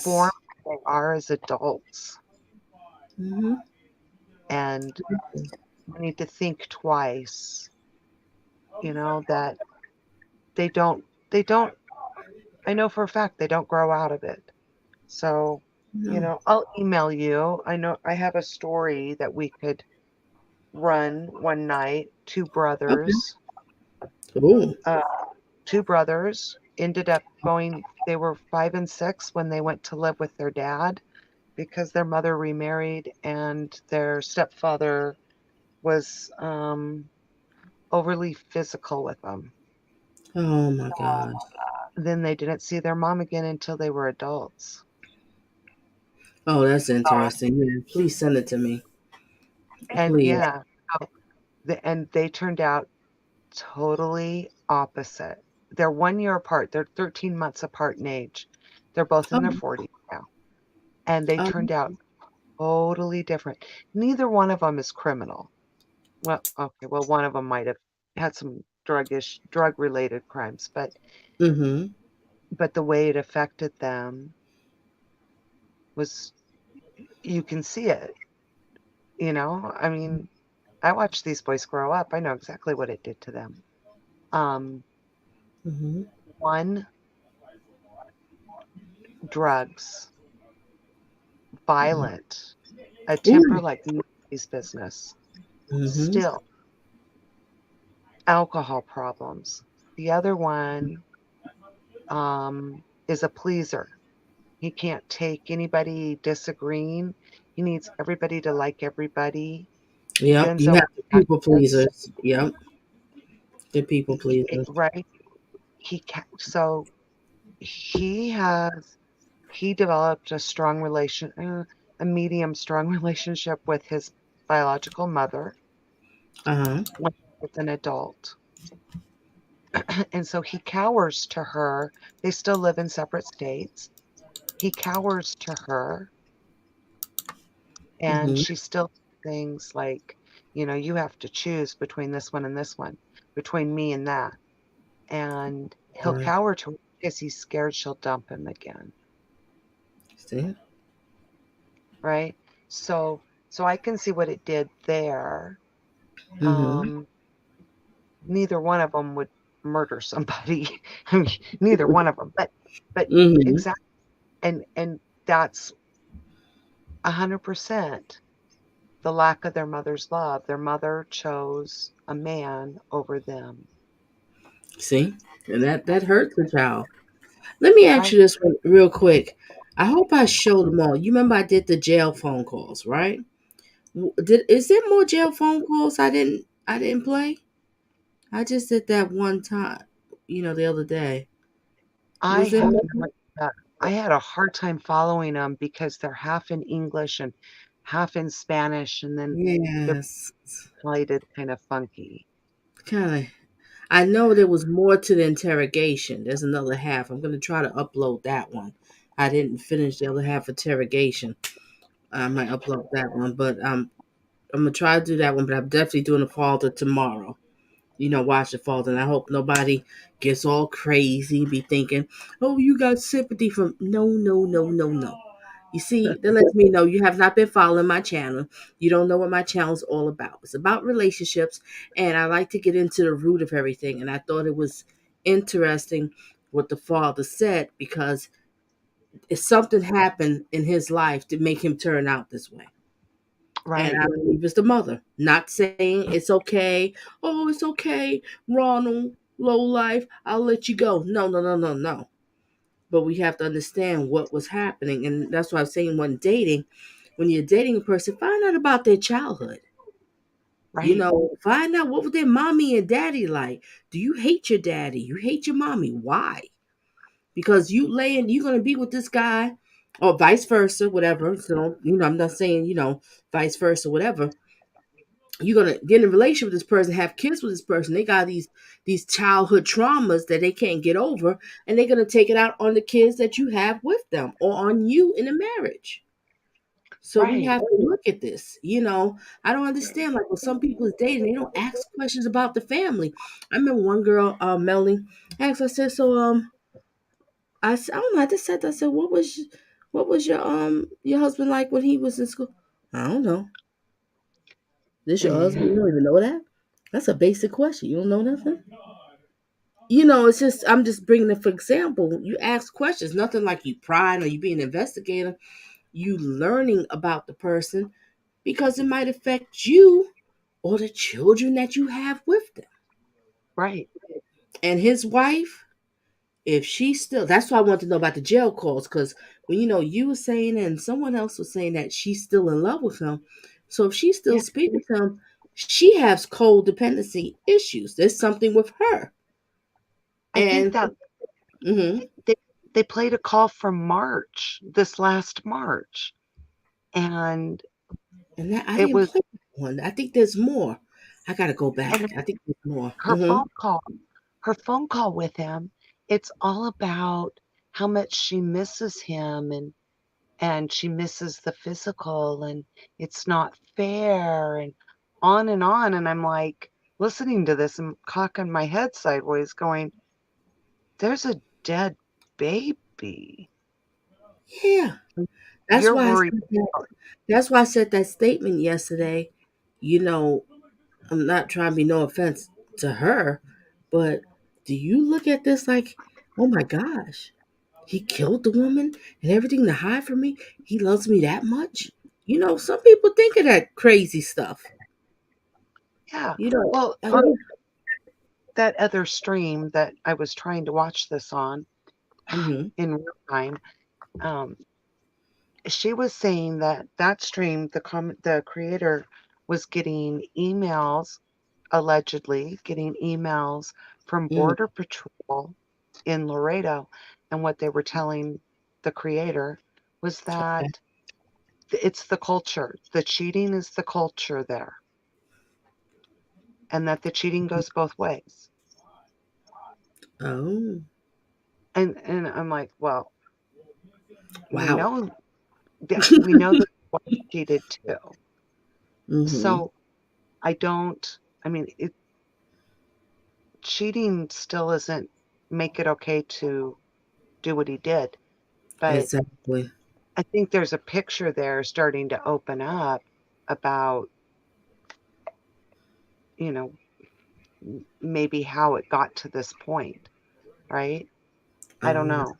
form Yes. who they are as adults. Hmm. And we need to think twice, that they don't they don't I know for a fact they don't grow out of it. So, No. I'll email you. I know I have a story that we could run one night. Okay. Ooh. Uh, two brothers ended up going, they were 5 and 6 when they went to live with their dad because their mother remarried and their stepfather was overly physical with them. Oh my gosh. Then they didn't see their mom again until they were adults. Oh, that's interesting. Yeah, please send it to me. And Please. yeah, so and they turned out totally opposite. They're 1 year apart. They're 13 months apart in age. They're both in their Oh, 40s now. And they um, turned out totally different. Neither one of them is criminal. Well, okay, well, one of them might have had some drug related crimes, mm-hmm. but the way it affected them was, you can see it, I mean, I watched these boys grow up. I know exactly what it did to them. Um, Mm-hmm. One, drugs, violent, a temper Ooh. like nobody's business. Mm-hmm. Still, alcohol problems. The other one is a pleaser. He can't take anybody disagreeing. He needs everybody to like everybody. Yep. You Denzel have the people Hernandez, pleasers. Yep. The people pleasers. right? So he has he developed a medium strong relationship with his biological mother Uh-huh. when he was an adult. And so he cowers to her. They still live in separate states. He cowers to her, and Mm-hmm. she still things like, you have to choose between this one and this one, between me and that. And he'll Right. cower to her because he's scared she'll dump him again. See? right? So so I can see what it did there. Mm-hmm. Um, neither one of them would murder somebody. I mean, neither one of them, but Mm-hmm. exactly, and that's 100% the lack of their mother's love. Their mother chose a man over them, See? And that hurts a child. Let me ask right? you this one real quick. I hope I showed them all. You remember I did the jail phone calls, right? Did is there more jail phone calls I didn't play? I just did that one time, the other day. I Was there have more? no idea. I had a hard time following them because they're half in English and half in Spanish, and then they're Yes. translated kind of funky. Kind of. I know there was more to the interrogation. There's another half. I'm gonna try to upload that one. I didn't finish the other half interrogation. I might upload that one, but I'm gonna try to do that one. But I'm definitely doing the folder tomorrow. Watch the folder, and I hope nobody gets all crazy, be thinking, "Oh, you got sympathy from." No, no, no, no, no. You see, that lets me know you have not been following my channel. You don't know what my channel is all about. It's about relationships, and I like to get into the root of everything. And I thought it was interesting what the father said because if something happened in his life to make him turn out this way. And Right. I believe it's the mother. Not saying it's okay. Oh, it's okay, Ronald, low life. I'll let you go. No, no, no, no, no. But we have to understand what was happening. And that's why I'm saying when you're dating a person, find out about their childhood. Right. Find out what was their mommy and daddy like. Do you hate your daddy? You hate your mommy. Why? Because you're gonna be with this guy or vice versa, whatever. So, I'm not saying, vice versa, whatever. You're gonna get in a relationship with this person, have kids with this person. They got these childhood traumas that they can't get over, and they're gonna take it out on the kids that you have with them or on you in a marriage. So we Right. have to look at this. I don't understand. Like when some people is dating, they don't ask questions about the family. I remember one girl, Melanie, asked. I said, "So, I don't know. I said, what was your husband like when he was in school? I don't know. This your husband? You don't even know that? That's a basic question. You don't know nothing? It's just I'm just bringing it for example. You ask questions, nothing like you prying or you being an investigator. You learning about the person because it might affect you or the children that you have with them. Right. And his wife, if she still, that's why I want to know about the jail calls because when you were saying and someone else was saying that she's still in love with him. So if she's still Yeah. speaking to him, she has codependency issues. There's something with her. I think And that mhm, they they played a call from March, this last March, and and that I it didn't was play that one. I think there's more. I gotta go and back. I think there's more. her phone call, her phone call with him, it's all about how much she misses him and she misses the physical and it's not fair and on, and I'm like listening to this and cocking my head sideways going, there's a dead baby. Yeah, that's You're why I worried. said that. That's why I said that statement yesterday. You know, I'm not trying to be no offense to her, but do you look at this like, oh my gosh, he killed the woman and everything to hide from me? He loves me that much? Some people think of that crazy stuff. Yeah. You know, Well, I on mean, that other stream that I was trying to watch this on mm-hmm, in real time, um, she was saying that that stream, the creator was getting emails, allegedly getting emails from mm, Border Patrol in Laredo, and what they were telling the creator was that okay. it's the culture. The cheating is the culture there, and that the cheating goes both ways. Oh, And I'm like, well, we wow. know that the wife cheated too. Mm-hmm. So I don't. I mean, cheating still isn't make it okay to do what he did, but Exactly. I think there's a picture there starting to open up about, you know, maybe how it got to this point, right? I don't Um, know.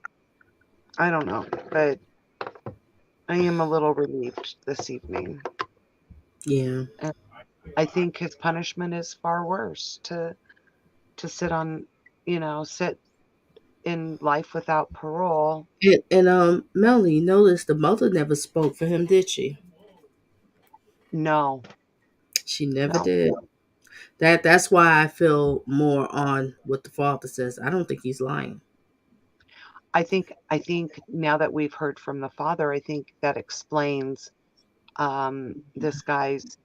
I don't know, but I am a little relieved this evening. yeah. And I think his punishment is far worse to sit on, sit in life without parole. And Melanie, notice the mother never spoke for him, did she? No, She never no. did. That's why I feel more on what the father says. I don't think he's lying. I think now that we've heard from the father, I think that explains this guy's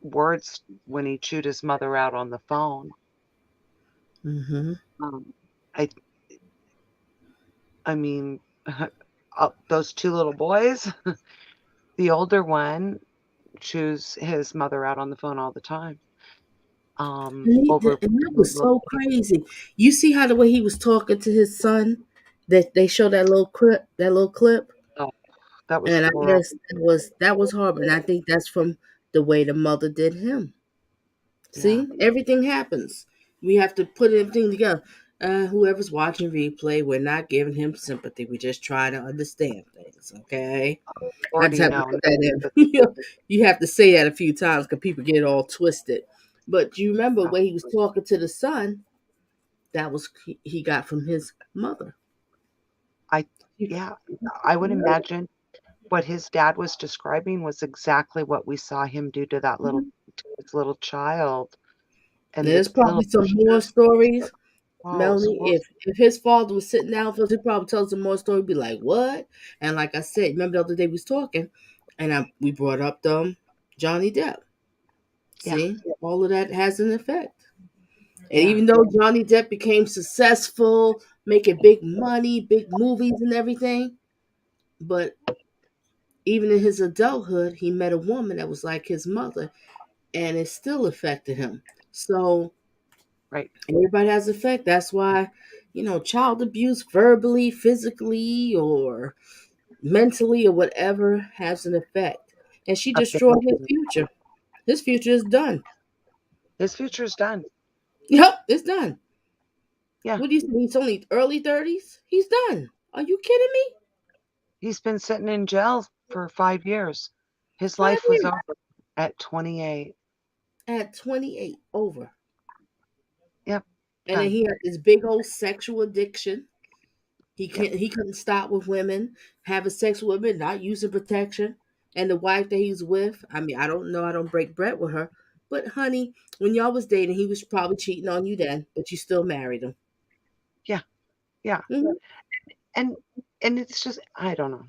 words when he chewed his mother out on the phone. Hmm. Um, I I mean, those two little boys, the older one chews his mother out on the phone all the time. Over And that was little so crazy. You see how the way he was talking to his son, that they show that little clip, oh, that was and I horrible. guess that was horrible. And I think that's from the way the mother did him. Yeah, See, everything happens. We have to put everything together. Whoever's watching replay, we're not giving him sympathy. We just try to understand things. Okay, I just already have to know. put No that in. sympathy for this. You have to say that a few times because people get all twisted. But do you remember Yeah, when he was talking to the son? That was he got from his mother. I yeah, I would imagine what his dad was describing was exactly what we saw him do to his little child, and the There's probably little some more tears. stories, Oh, it was Melanie. horrible. If his father was sitting down for us, he'd probably tell us some more story. Be like, what? And like I said, remember the other day we was talking, and we brought up Johnny Depp. Yeah, See, all of that has an effect. And yeah, even though Johnny Depp became successful, making big money, big movies, and everything, but even in his adulthood, he met a woman that was like his mother, and it still affected him. So right. everybody has effect. That's why, child abuse, verbally, physically, or mentally, or whatever, has an effect. And she destroyed his Abandoned. future. His future is done. His future's done. Yep, it's done. Yeah, What do you say? He's only early 30s? He's done. Are you kidding me? he's been sitting in jail for 5 years. His Five life was years. over at 28. At 28, over. Yep, And then done. he had this big old sexual addiction. Yep, He couldn't stop with women, having sex with women, not using protection. And the wife that he's with, I mean, I don't know, I don't break bread with her. But honey, when y'all was dating, he was probably cheating on you then, but you still married him. yeah, yeah. Hmm. And it's just I don't know.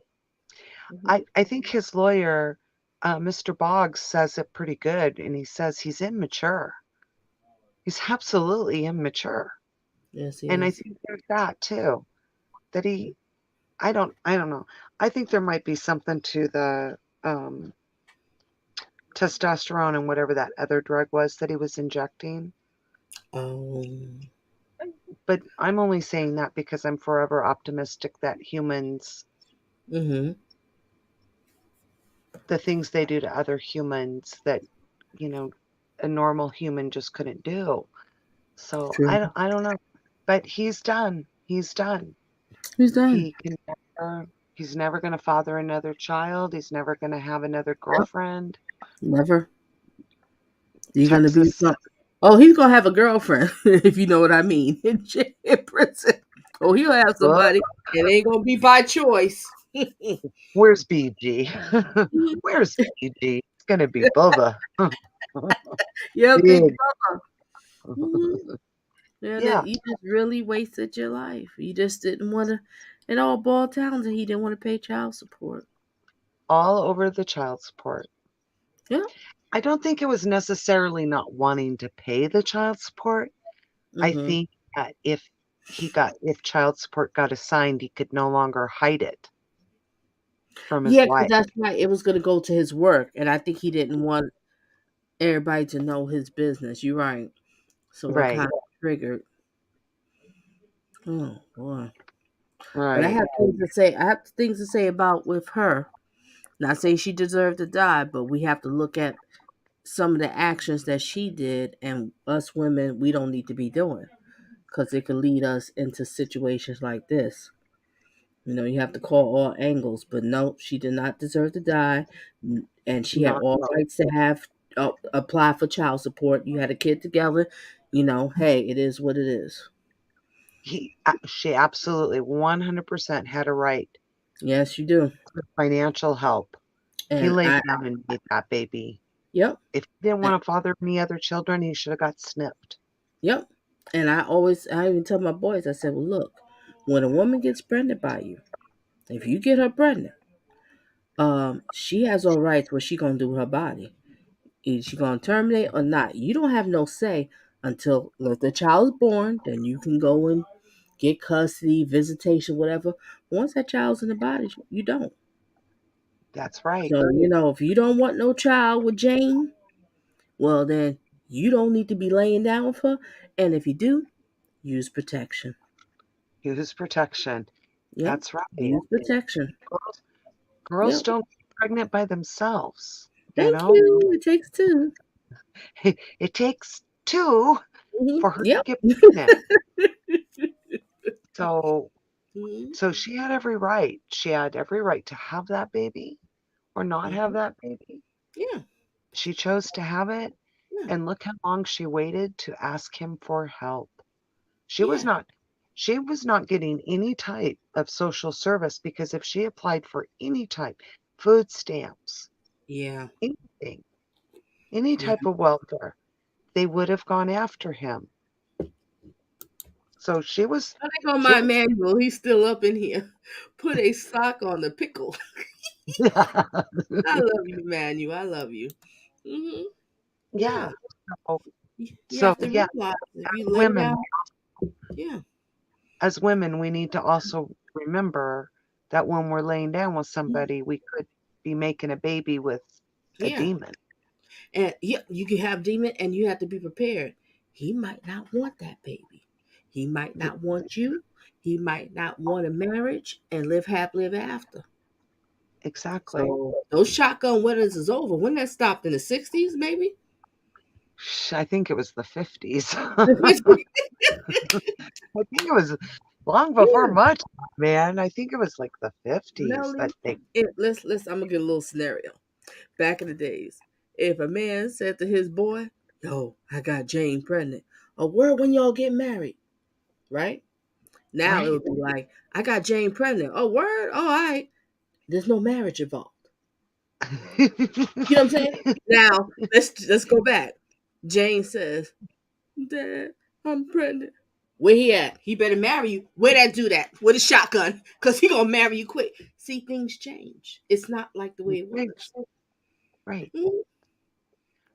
Hmm. I think his lawyer, Mr. Boggs, says it pretty good, and he says he's immature. He's absolutely immature. Yes, he And I is. think there's that too. That I don't know. I think there might be something to the testosterone and whatever that other drug was that he was injecting. Um. But I'm only saying that because I'm forever optimistic that humans, Hmm. the things they do to other humans that, you know, a normal human just couldn't do. So True. I don't know. But he's done. He's done. He's done. He can he's never gonna father another child. He's never gonna have another Yep. girlfriend. Never. You're gonna be Texas some. Oh, he's gonna have a girlfriend, if you know what I mean, in prison. Oh, he'll have What? somebody. It ain't gonna be by choice. Where's BG? Where's BG? It's gonna be Bubba. Yeah, big Big. brother. Mhm. Yeah, Yeah, that you just really wasted your life. You just didn't want to. It all boiled down to he didn't want to pay child support. all over the child support. Yeah. I don't think it was necessarily not wanting to pay the child support. I Mm-hmm. think that if child support got assigned, he could no longer hide it from his Yeah, because wife. that's right. It was gonna go to his work, and I think he didn't want everybody to know his business. You're right. So it kind Right. of triggered. Oh boy. But I Right. have things to say. I have things to say about with her. Not saying she deserved to die, but we have to look at some of the actions that she did, and us women, we don't need to be doing because it could lead us into situations like this. You have to call all angles, but no, she did not deserve to die, and she had Not all rights to have apply for child support. You had a kid together, hey, it is what it is. she absolutely 100% had a right Yes, you do. to financial help. He And laid down and made that baby. yep, If he didn't uh, want to father any other children, he should have got snipped. yep. And I even tell my boys, I said, well, look, when a woman gets pregnant by you, if you get her pregnant, she has all rights what she gonna do with her body. Is she gonna terminate or not? You don't have no say until if the child is born. Then you can go and get custody, visitation, whatever. Once that child's in the body, you don't. That's right. So if you don't want no child with Jane, well then you don't need to be laying down with her. And if you do, use protection. Use protection. Yep, That's right. use protection. Girls Yep. don't get pregnant by themselves. You Thank know, you. It takes two. it takes two for her to Yep. get pregnant. So, Mhm. so she had every right. She had every right to have that baby or not have that baby. Yeah. She chose to have it, Yeah. and look how long she waited to ask him for help. She was Yeah. not she was not getting any type of social service because if she applied for any type, food stamps, Yeah. anything, any Yeah. type of welfare, they would have gone after him. So I think on she my was manual, he's still up in here. Put a sock on the pickle. I love you, Manuel. I love you. Hmm. yeah. Yeah. So, You so have to yeah, realize if you lay women, down. Yeah. as women, we need to also remember that when we're laying down with Mhm. somebody, we could be making a baby with a Yeah. demon. And yeah, you can have demon, and you have to be prepared. He might not want that baby. He might not want you. He might not want a marriage and live happily ever after. Exactly. So those shotgun weddings is over. When that stopped in the 60s, maybe? I think it was the 50s. I think it was long before Yeah. much, man. I think it was like the 50s that Melly, they let's I'm gonna get a little scenario. Back in the days, if a man said to his boy, "Yo, I got Jane pregnant," a word when y'all get married, right? Now it right. would be like, "I got Jane pregnant." Oh, word, all right. There's no marriage involved. You know what I'm saying? Now let's go back. Jane says, "Dad, I'm pregnant." Where he at? He better marry you. Where that do that? With a shotgun. Cause he gonna marry you quick. See, things change. It's not like the way it Right. was. Right. Mhm.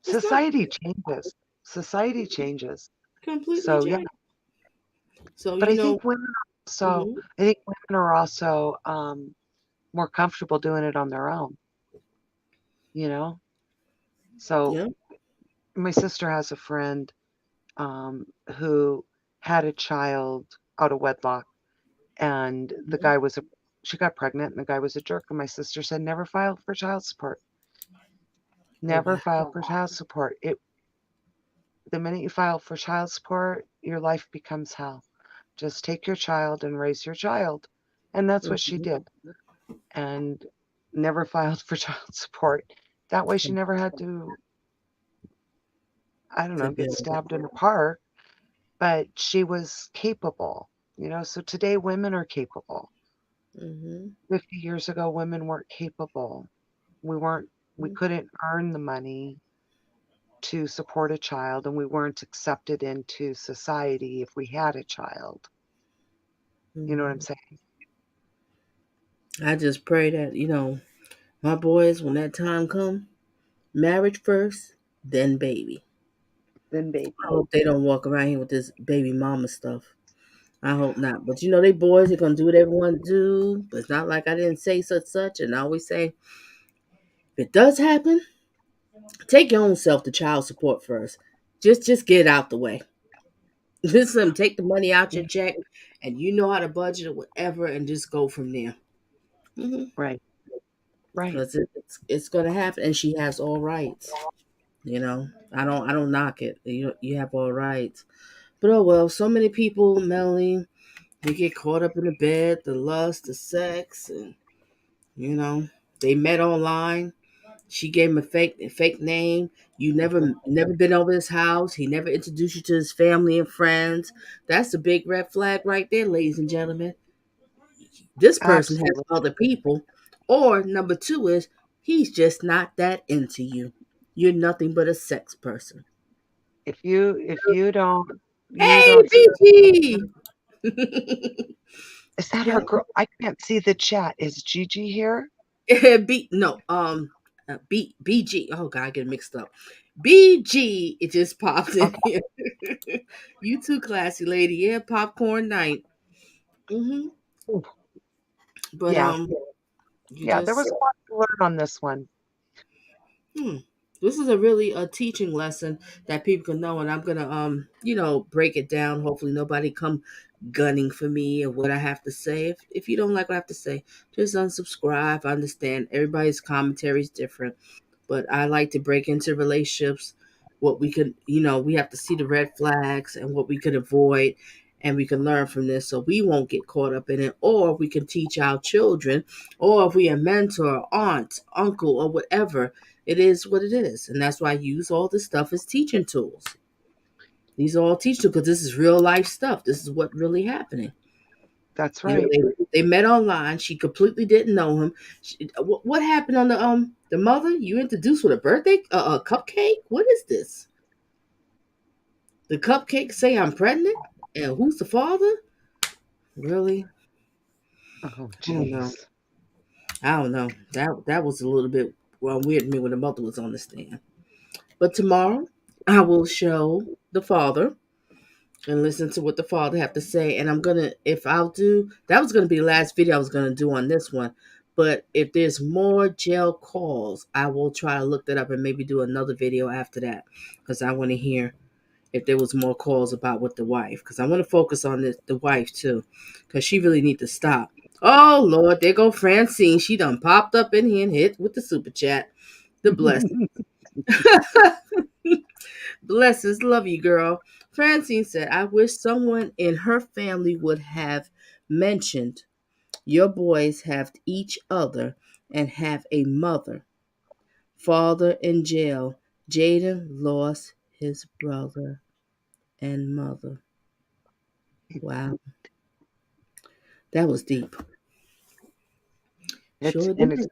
It's not. Society changes. Society changes. Completely So yeah, changed. So but mhm. I think women are also more comfortable doing it on their own, you know? So Yeah. my sister has a friend who had a child out of wedlock, and she got pregnant, and the guy was a jerk. And my sister said, never filed for child support. Oh Never wow. filed for child support. The minute you file for child support, your life becomes hell. Just take your child and raise your child. And that's what she Mhm. did. And never filed for child support. That way she never had to, I don't To know, get deal with it. stabbed in a park, but she was capable. So today women are capable. Mhm. 50 years ago, women weren't capable. We couldn't earn the money to support a child, and we weren't accepted into society if we had a child. You know what I'm Mhm. saying? I just pray that my boys, when that time come, marriage first, then baby. Then I baby. hope they don't walk around here with this baby mama stuff. I hope not. But they boys are gonna do what everyone do. But it's not like I didn't say such. And I always say, if it does happen, take your own self to child support first. Just get it out the way. Listen, take the money out your check, and you know how to budget or whatever, and just go from there. Right. Right. Because it's gonna happen, and she has all rights. You know, I don't knock it. You have all rights. But oh well, so many people, Melanie, they get caught up in the bed, the lust, the sex, and you know, they met online. She gave him a fake name. You never been over his house. He never introduced you to his family and friends. That's a big red flag right there, ladies and gentlemen. This person has Absolutely. other people. Or number two is he's just not that into you. You're nothing but a sex person. If you don't you Hey, don't BG. is that our girl? I can't see the chat. Is Gigi here? B no BG. Oh god, I get it mixed up. BG. It just popped in Okay. here. You too, classy lady. Yeah, popcorn night. hmm But Yeah. you Yeah, there just was a lot to learn on this one. hmm. This is a really a teaching lesson that people can know, and I'm gonna break it down. Hopefully, nobody come gunning for me or what I have to say. If you don't like what I have to say, just unsubscribe. I understand everybody's commentary is different, but I like to break into relationships. What we could, we have to see the red flags and what we could avoid, and we can learn from this so we won't get caught up in it, or we can teach our children, or if we a mentor, aunt, uncle, or whatever. It is what it is, and that's why I use all this stuff as teaching tools. These are all teaching tools because this is real life stuff. This is what really happening. That's You know, right. they met online. She completely didn't know him. What happened on the mother? You introduced with a birthday a cupcake? What is this? The cupcake say I'm pregnant, and who's the father? Really? Oh, I don't know. jeez. I don't know. That was a little bit weird to me when the mother was on the stand. But tomorrow I will show the father and listen to what the father have to say. And I'm gonna, if I'll do, that was gonna be the last video I was gonna do on this one. But if there's more jail calls, I will try to look that up and maybe do another video after that because I want to hear if there was more calls about with the wife because I want to focus on the wife too because she really need to stop. Oh Lord, there go Francine. She done popped up in here and hit with the super chat. The bless. Blessings, love you, girl. Francine said, I wish someone in her family would have mentioned your boys have each other and have a mother. Father in jail. Jaden lost his brother and mother. Wow, that was deep. It's Sure and did. it's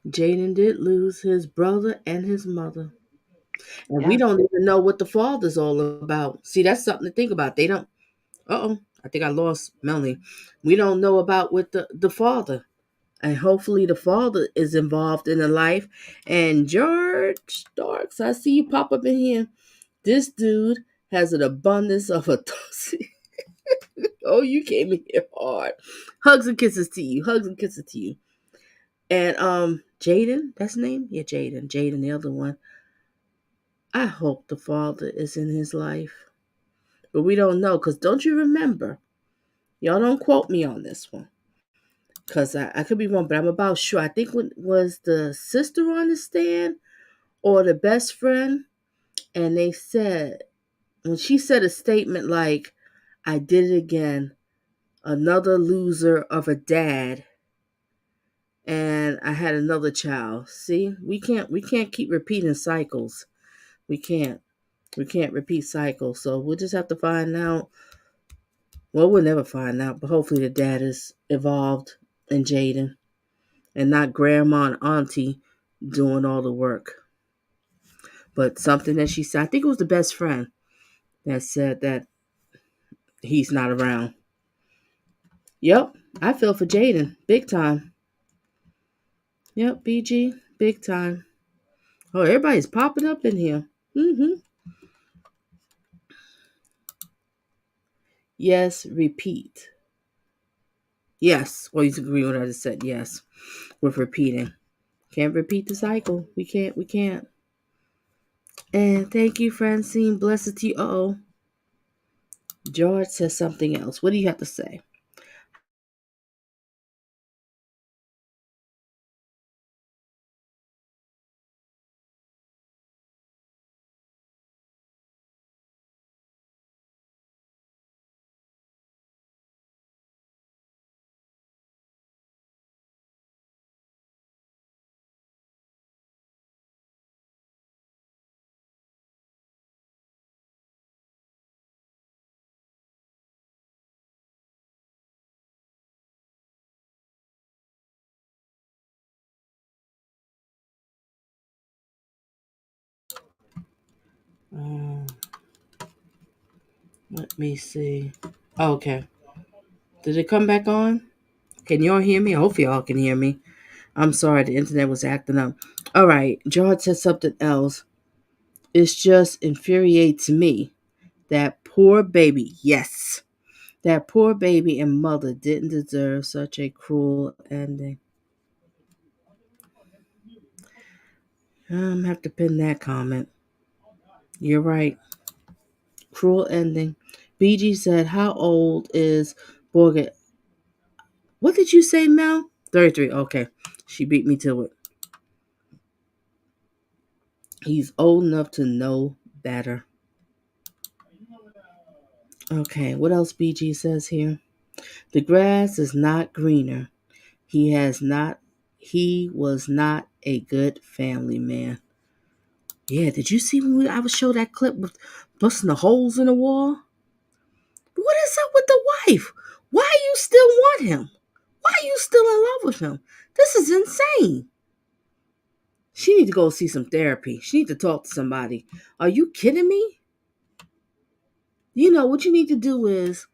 Jaden did lose his brother and his mother. And we yeah. don't even know what the father's all about. See, that's something to think about. They don't. I think I lost Melanie. We don't know about what the father, and hopefully the father is involved in the life. And George Starks, I see you pop up in here. This dude has an abundance of authority. Oh, you came in here hard. Hugs and kisses to you. Hugs and kisses to you. And Jaden, that's his name? Yeah, Jaden. Jaden, the other one. I hope the father is in his life. But we don't know, because don't you remember? Y'all don't quote me on this one. Because I could be wrong, but I'm about sure. I think it was the sister on the stand or the best friend. And they said, when she said a statement like, I did it again, another loser of a dad, and I had another child. See, we can't keep repeating cycles. We can't. We can't repeat cycles. So we'll just have to find out. Well, we'll never find out, but hopefully the dad is involved in Jaden and not grandma and auntie doing all the work. But something that she said, I think it was the best friend that said that he's not around. Yep, I feel for Jaden, big time. Yep, BG, big time. Oh, everybody's popping up in here. Yes, repeat. Yes, well, you agree with what I just said. Yes, with repeating. Can't repeat the cycle. We can't. And thank you, Francine. Blessed to you. Uh-oh. George says something else. What do you have to say? Um, Let me see. Okay. Did it come back on? Can y'all hear me? I hope y'all can hear me. I'm sorry, the internet was acting up. All right. George said something else. It's just infuriates me. That poor baby. Yes. That poor baby and mother didn't deserve such a cruel ending. I'm have to pin that comment. You're right. Cruel ending. BG said, how old is Borget? What did you say, Mel? 33. Okay. She beat me to it. He's old enough to know better. Okay. What else BG says here? The grass is not greener. He was not a good family man. Yeah, did you see when I was show that clip with busting the holes in the wall? What is up with the wife? Why you still want him? Why are you still in love with him? This is insane. She need to go see some therapy. She need to talk to somebody. Are you kidding me? You know what you need to do is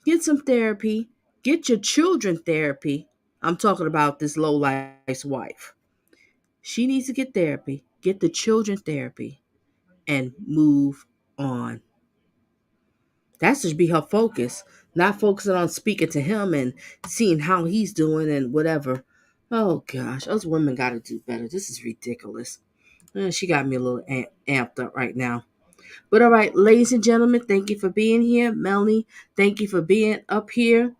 get some therapy, get your children therapy. I'm talking about this low life's wife. She needs to get therapy, get the children therapy, and move on. That should be her focus, not focusing on speaking to him and seeing how he's doing and whatever. Oh gosh, us women got to do better. This is ridiculous. She got me a little amped up right now. But all right, ladies and gentlemen, thank you for being here. Melanie, thank you for being up here.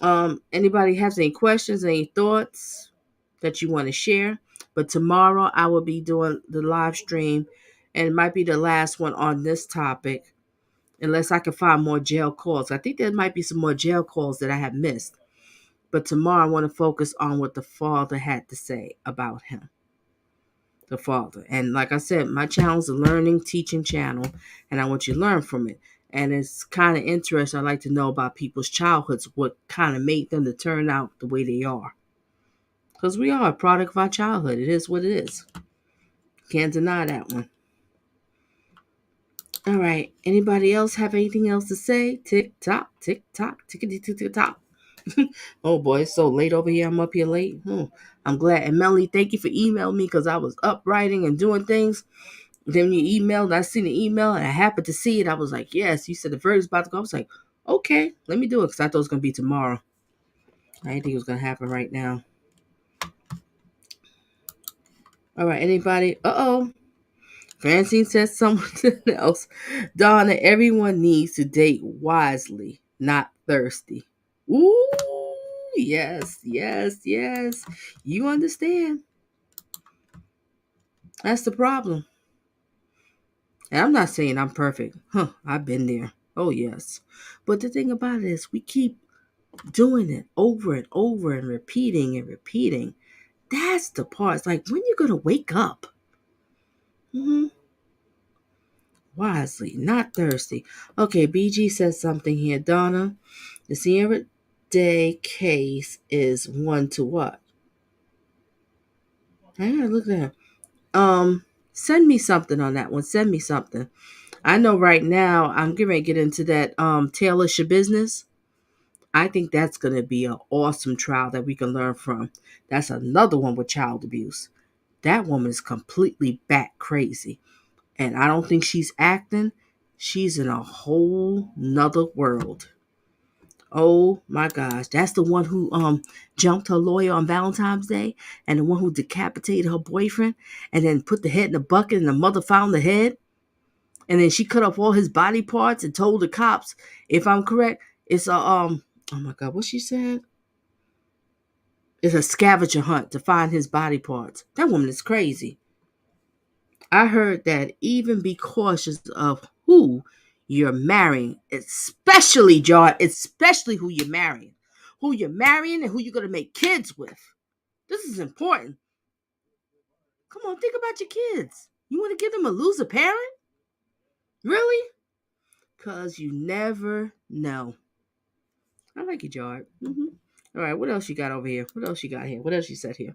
Anybody has any questions, any thoughts that you want to share? But tomorrow I will be doing the live stream, and it might be the last one on this topic, unless I can find more jail calls. I think there might be some more jail calls that I have missed. But tomorrow I want to focus on what the father had to say about him. The father. And like I said, my channel is a learning, teaching channel, and I want you to learn from it. And it's kind of interesting. I like to know about people's childhoods, what kind of made them to turn out the way they are. Because we are a product of our childhood. It is what it is. Can't deny that one. All right. Anybody else have anything else to say? Tick tock, tick tock, tickety tick tick tock. Oh boy, it's so late over here. I'm up here late. I'm glad. And Melanie, thank you for emailing me because I was up writing and doing things. Then you emailed, I seen the email and I happened to see it. I was like, yes, you said the verdict's about to go. I was like, okay, let me do it because I thought it was going to be tomorrow. I didn't think it was going to happen right now. All right, anybody? Uh-oh. Francine said something else. Donna, everyone needs to date wisely, not thirsty. Ooh, yes, yes, yes. You understand. That's the problem. And I'm not saying I'm perfect. I've been there. Oh, yes. But the thing about it is we keep doing it over and over and repeating and repeating. That's the part. It's like, when you going to wake up? Wisely, not thirsty. Okay, BG says something here. Donna, the Sierra Day case is one to what? I gotta look at that. Send me something on that one. Send me something. I know right now I'm getting ready to get into that Taylor's Your Business. I think that's gonna be an awesome trial that we can learn from. That's another one with child abuse. That woman is completely bat crazy. And I don't think she's acting. She's in a whole nother world. Oh my gosh. That's the one who jumped her lawyer on Valentine's Day, and the one who decapitated her boyfriend and then put the head in the bucket and the mother found the head. And then she cut off all his body parts and told the cops, if I'm correct, it's a oh my God, what she said? It's a scavenger hunt to find his body parts. That woman is crazy. I heard that even be cautious of who you're marrying, especially, John, especially who you're marrying. Who you're marrying and who you're going to make kids with. This is important. Come on, think about your kids. You want to give them a loser parent? Really? Because you never know. I like you, Jard. All right, what else you got over here? What else you got here? What else you said here?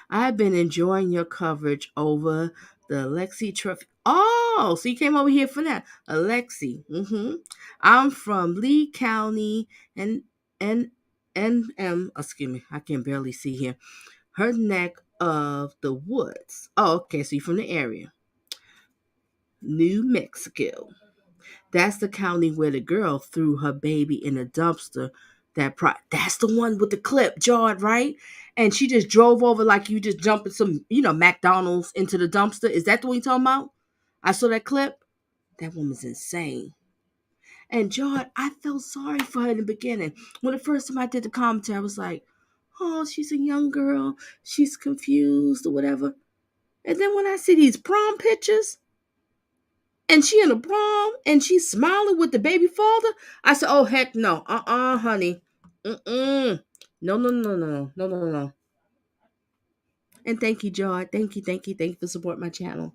I've been enjoying your coverage over the Alexi Trophy. Oh, so you came over here for that. Alexi. I'm from Lee County and excuse me, I can barely see here. Her neck of the woods. Oh, okay, so you're from the area. New Mexico. That's the county where the girl threw her baby in a dumpster. That's the one with the clip, Jard, right? And she just drove over like you just jumping some, McDonald's into the dumpster. Is that the one you talking about? I saw that clip. That woman's insane. And Jard, I felt sorry for her in the beginning. When the first time I did the commentary, I was like, oh, she's a young girl. She's confused or whatever. And then when I see these prom pictures, and she in a prom and she's smiling with the baby father, I said, oh, heck no. Honey. No, no, no, no, no, no, no, no. And thank you, Jard. Thank you for supporting my channel.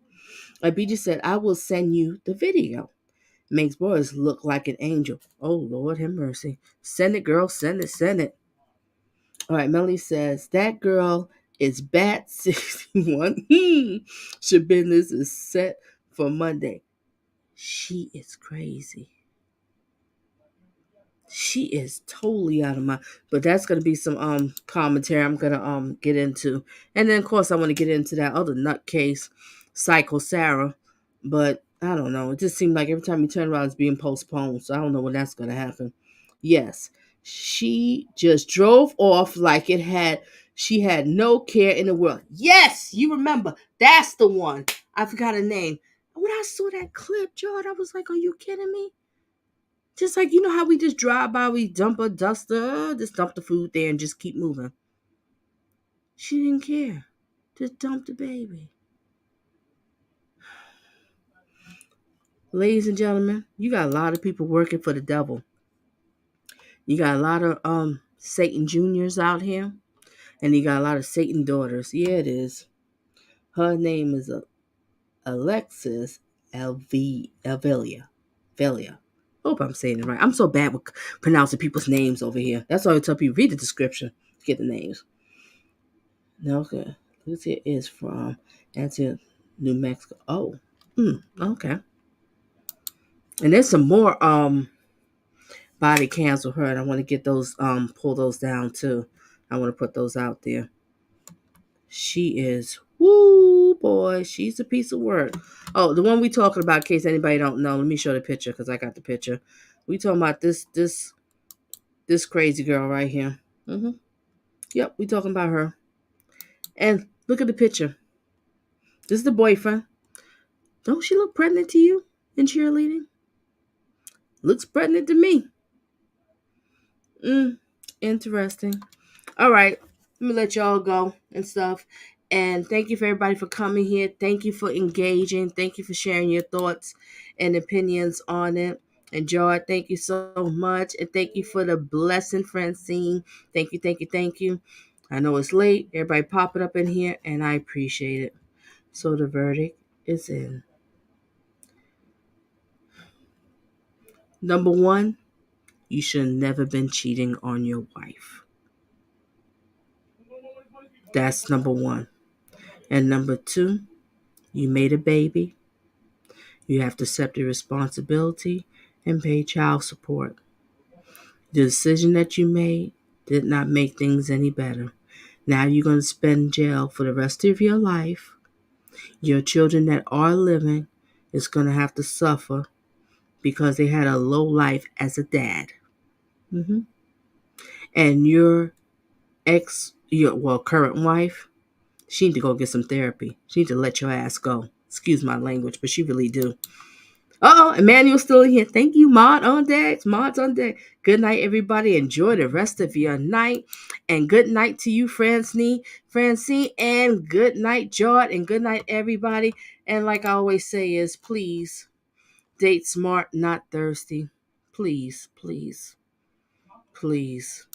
Like B just said, I will send you the video. Makes boys look like an angel. Oh, Lord have mercy. Send it, girl. Send it. All right, Melanie says, that girl is Bat 61. Her business is set for Monday. She is crazy. She is totally out of my, but that's gonna be some commentary I'm gonna get into. And then of course I want to get into that other nutcase, Psycho Sarah. But I don't know. It just seemed like every time you turn around it's being postponed. So I don't know when that's gonna happen. Yes. She just drove off like she had no care in the world. Yes, you remember. That's the one. I forgot her name. When I saw that clip, George, I was like, are you kidding me? Just like, how we just drive by, we dump a duster, just dump the food there and just keep moving. She didn't care. Just dump the baby. Ladies and gentlemen, you got a lot of people working for the devil. You got a lot of Satan Juniors out here. And you got a lot of Satan daughters. Yeah, it is. Her name is Alexis Elvelia. Hope I'm saying it right. I'm so bad with pronouncing people's names over here. That's why I tell people, read the description to get the names. Okay. Lucia is from Antioch, New Mexico. Oh. Okay. And there's some more body cams with her, and I want to get those pull those down too. I want to put those out there. She is, woo boy, she's a piece of work. Oh, the one we talking about, in case anybody don't know, let me show the picture because I got the picture. We talking about this crazy girl right here. Yep, we talking about her. And look at the picture. This is the boyfriend. Don't she look pregnant to you in cheerleading? Looks pregnant to me. Interesting. All right, let me let y'all go and stuff. And thank you for everybody for coming here. Thank you for engaging. Thank you for sharing your thoughts and opinions on it. And George, thank you so much. And thank you for the blessing, Francine. Thank you. I know it's late. Everybody popping up in here, and I appreciate it. So the verdict is in. Number 1, you should have never been cheating on your wife. That's number 1. And number 2, you made a baby. You have to accept the responsibility and pay child support. The decision that you made did not make things any better. Now you're going to spend in jail for the rest of your life. Your children that are living is going to have to suffer because they had a low life as a dad. And your current wife, she need to go get some therapy. She need to let your ass go. Excuse my language, but she really do. Uh-oh, Emmanuel's still in here. Thank you, Mod on deck. Mod's on deck. Good night, everybody. Enjoy the rest of your night. And good night to you, Francine. And good night, Jord. And good night, everybody. And like I always say is, please, date smart, not thirsty. Please, please, please.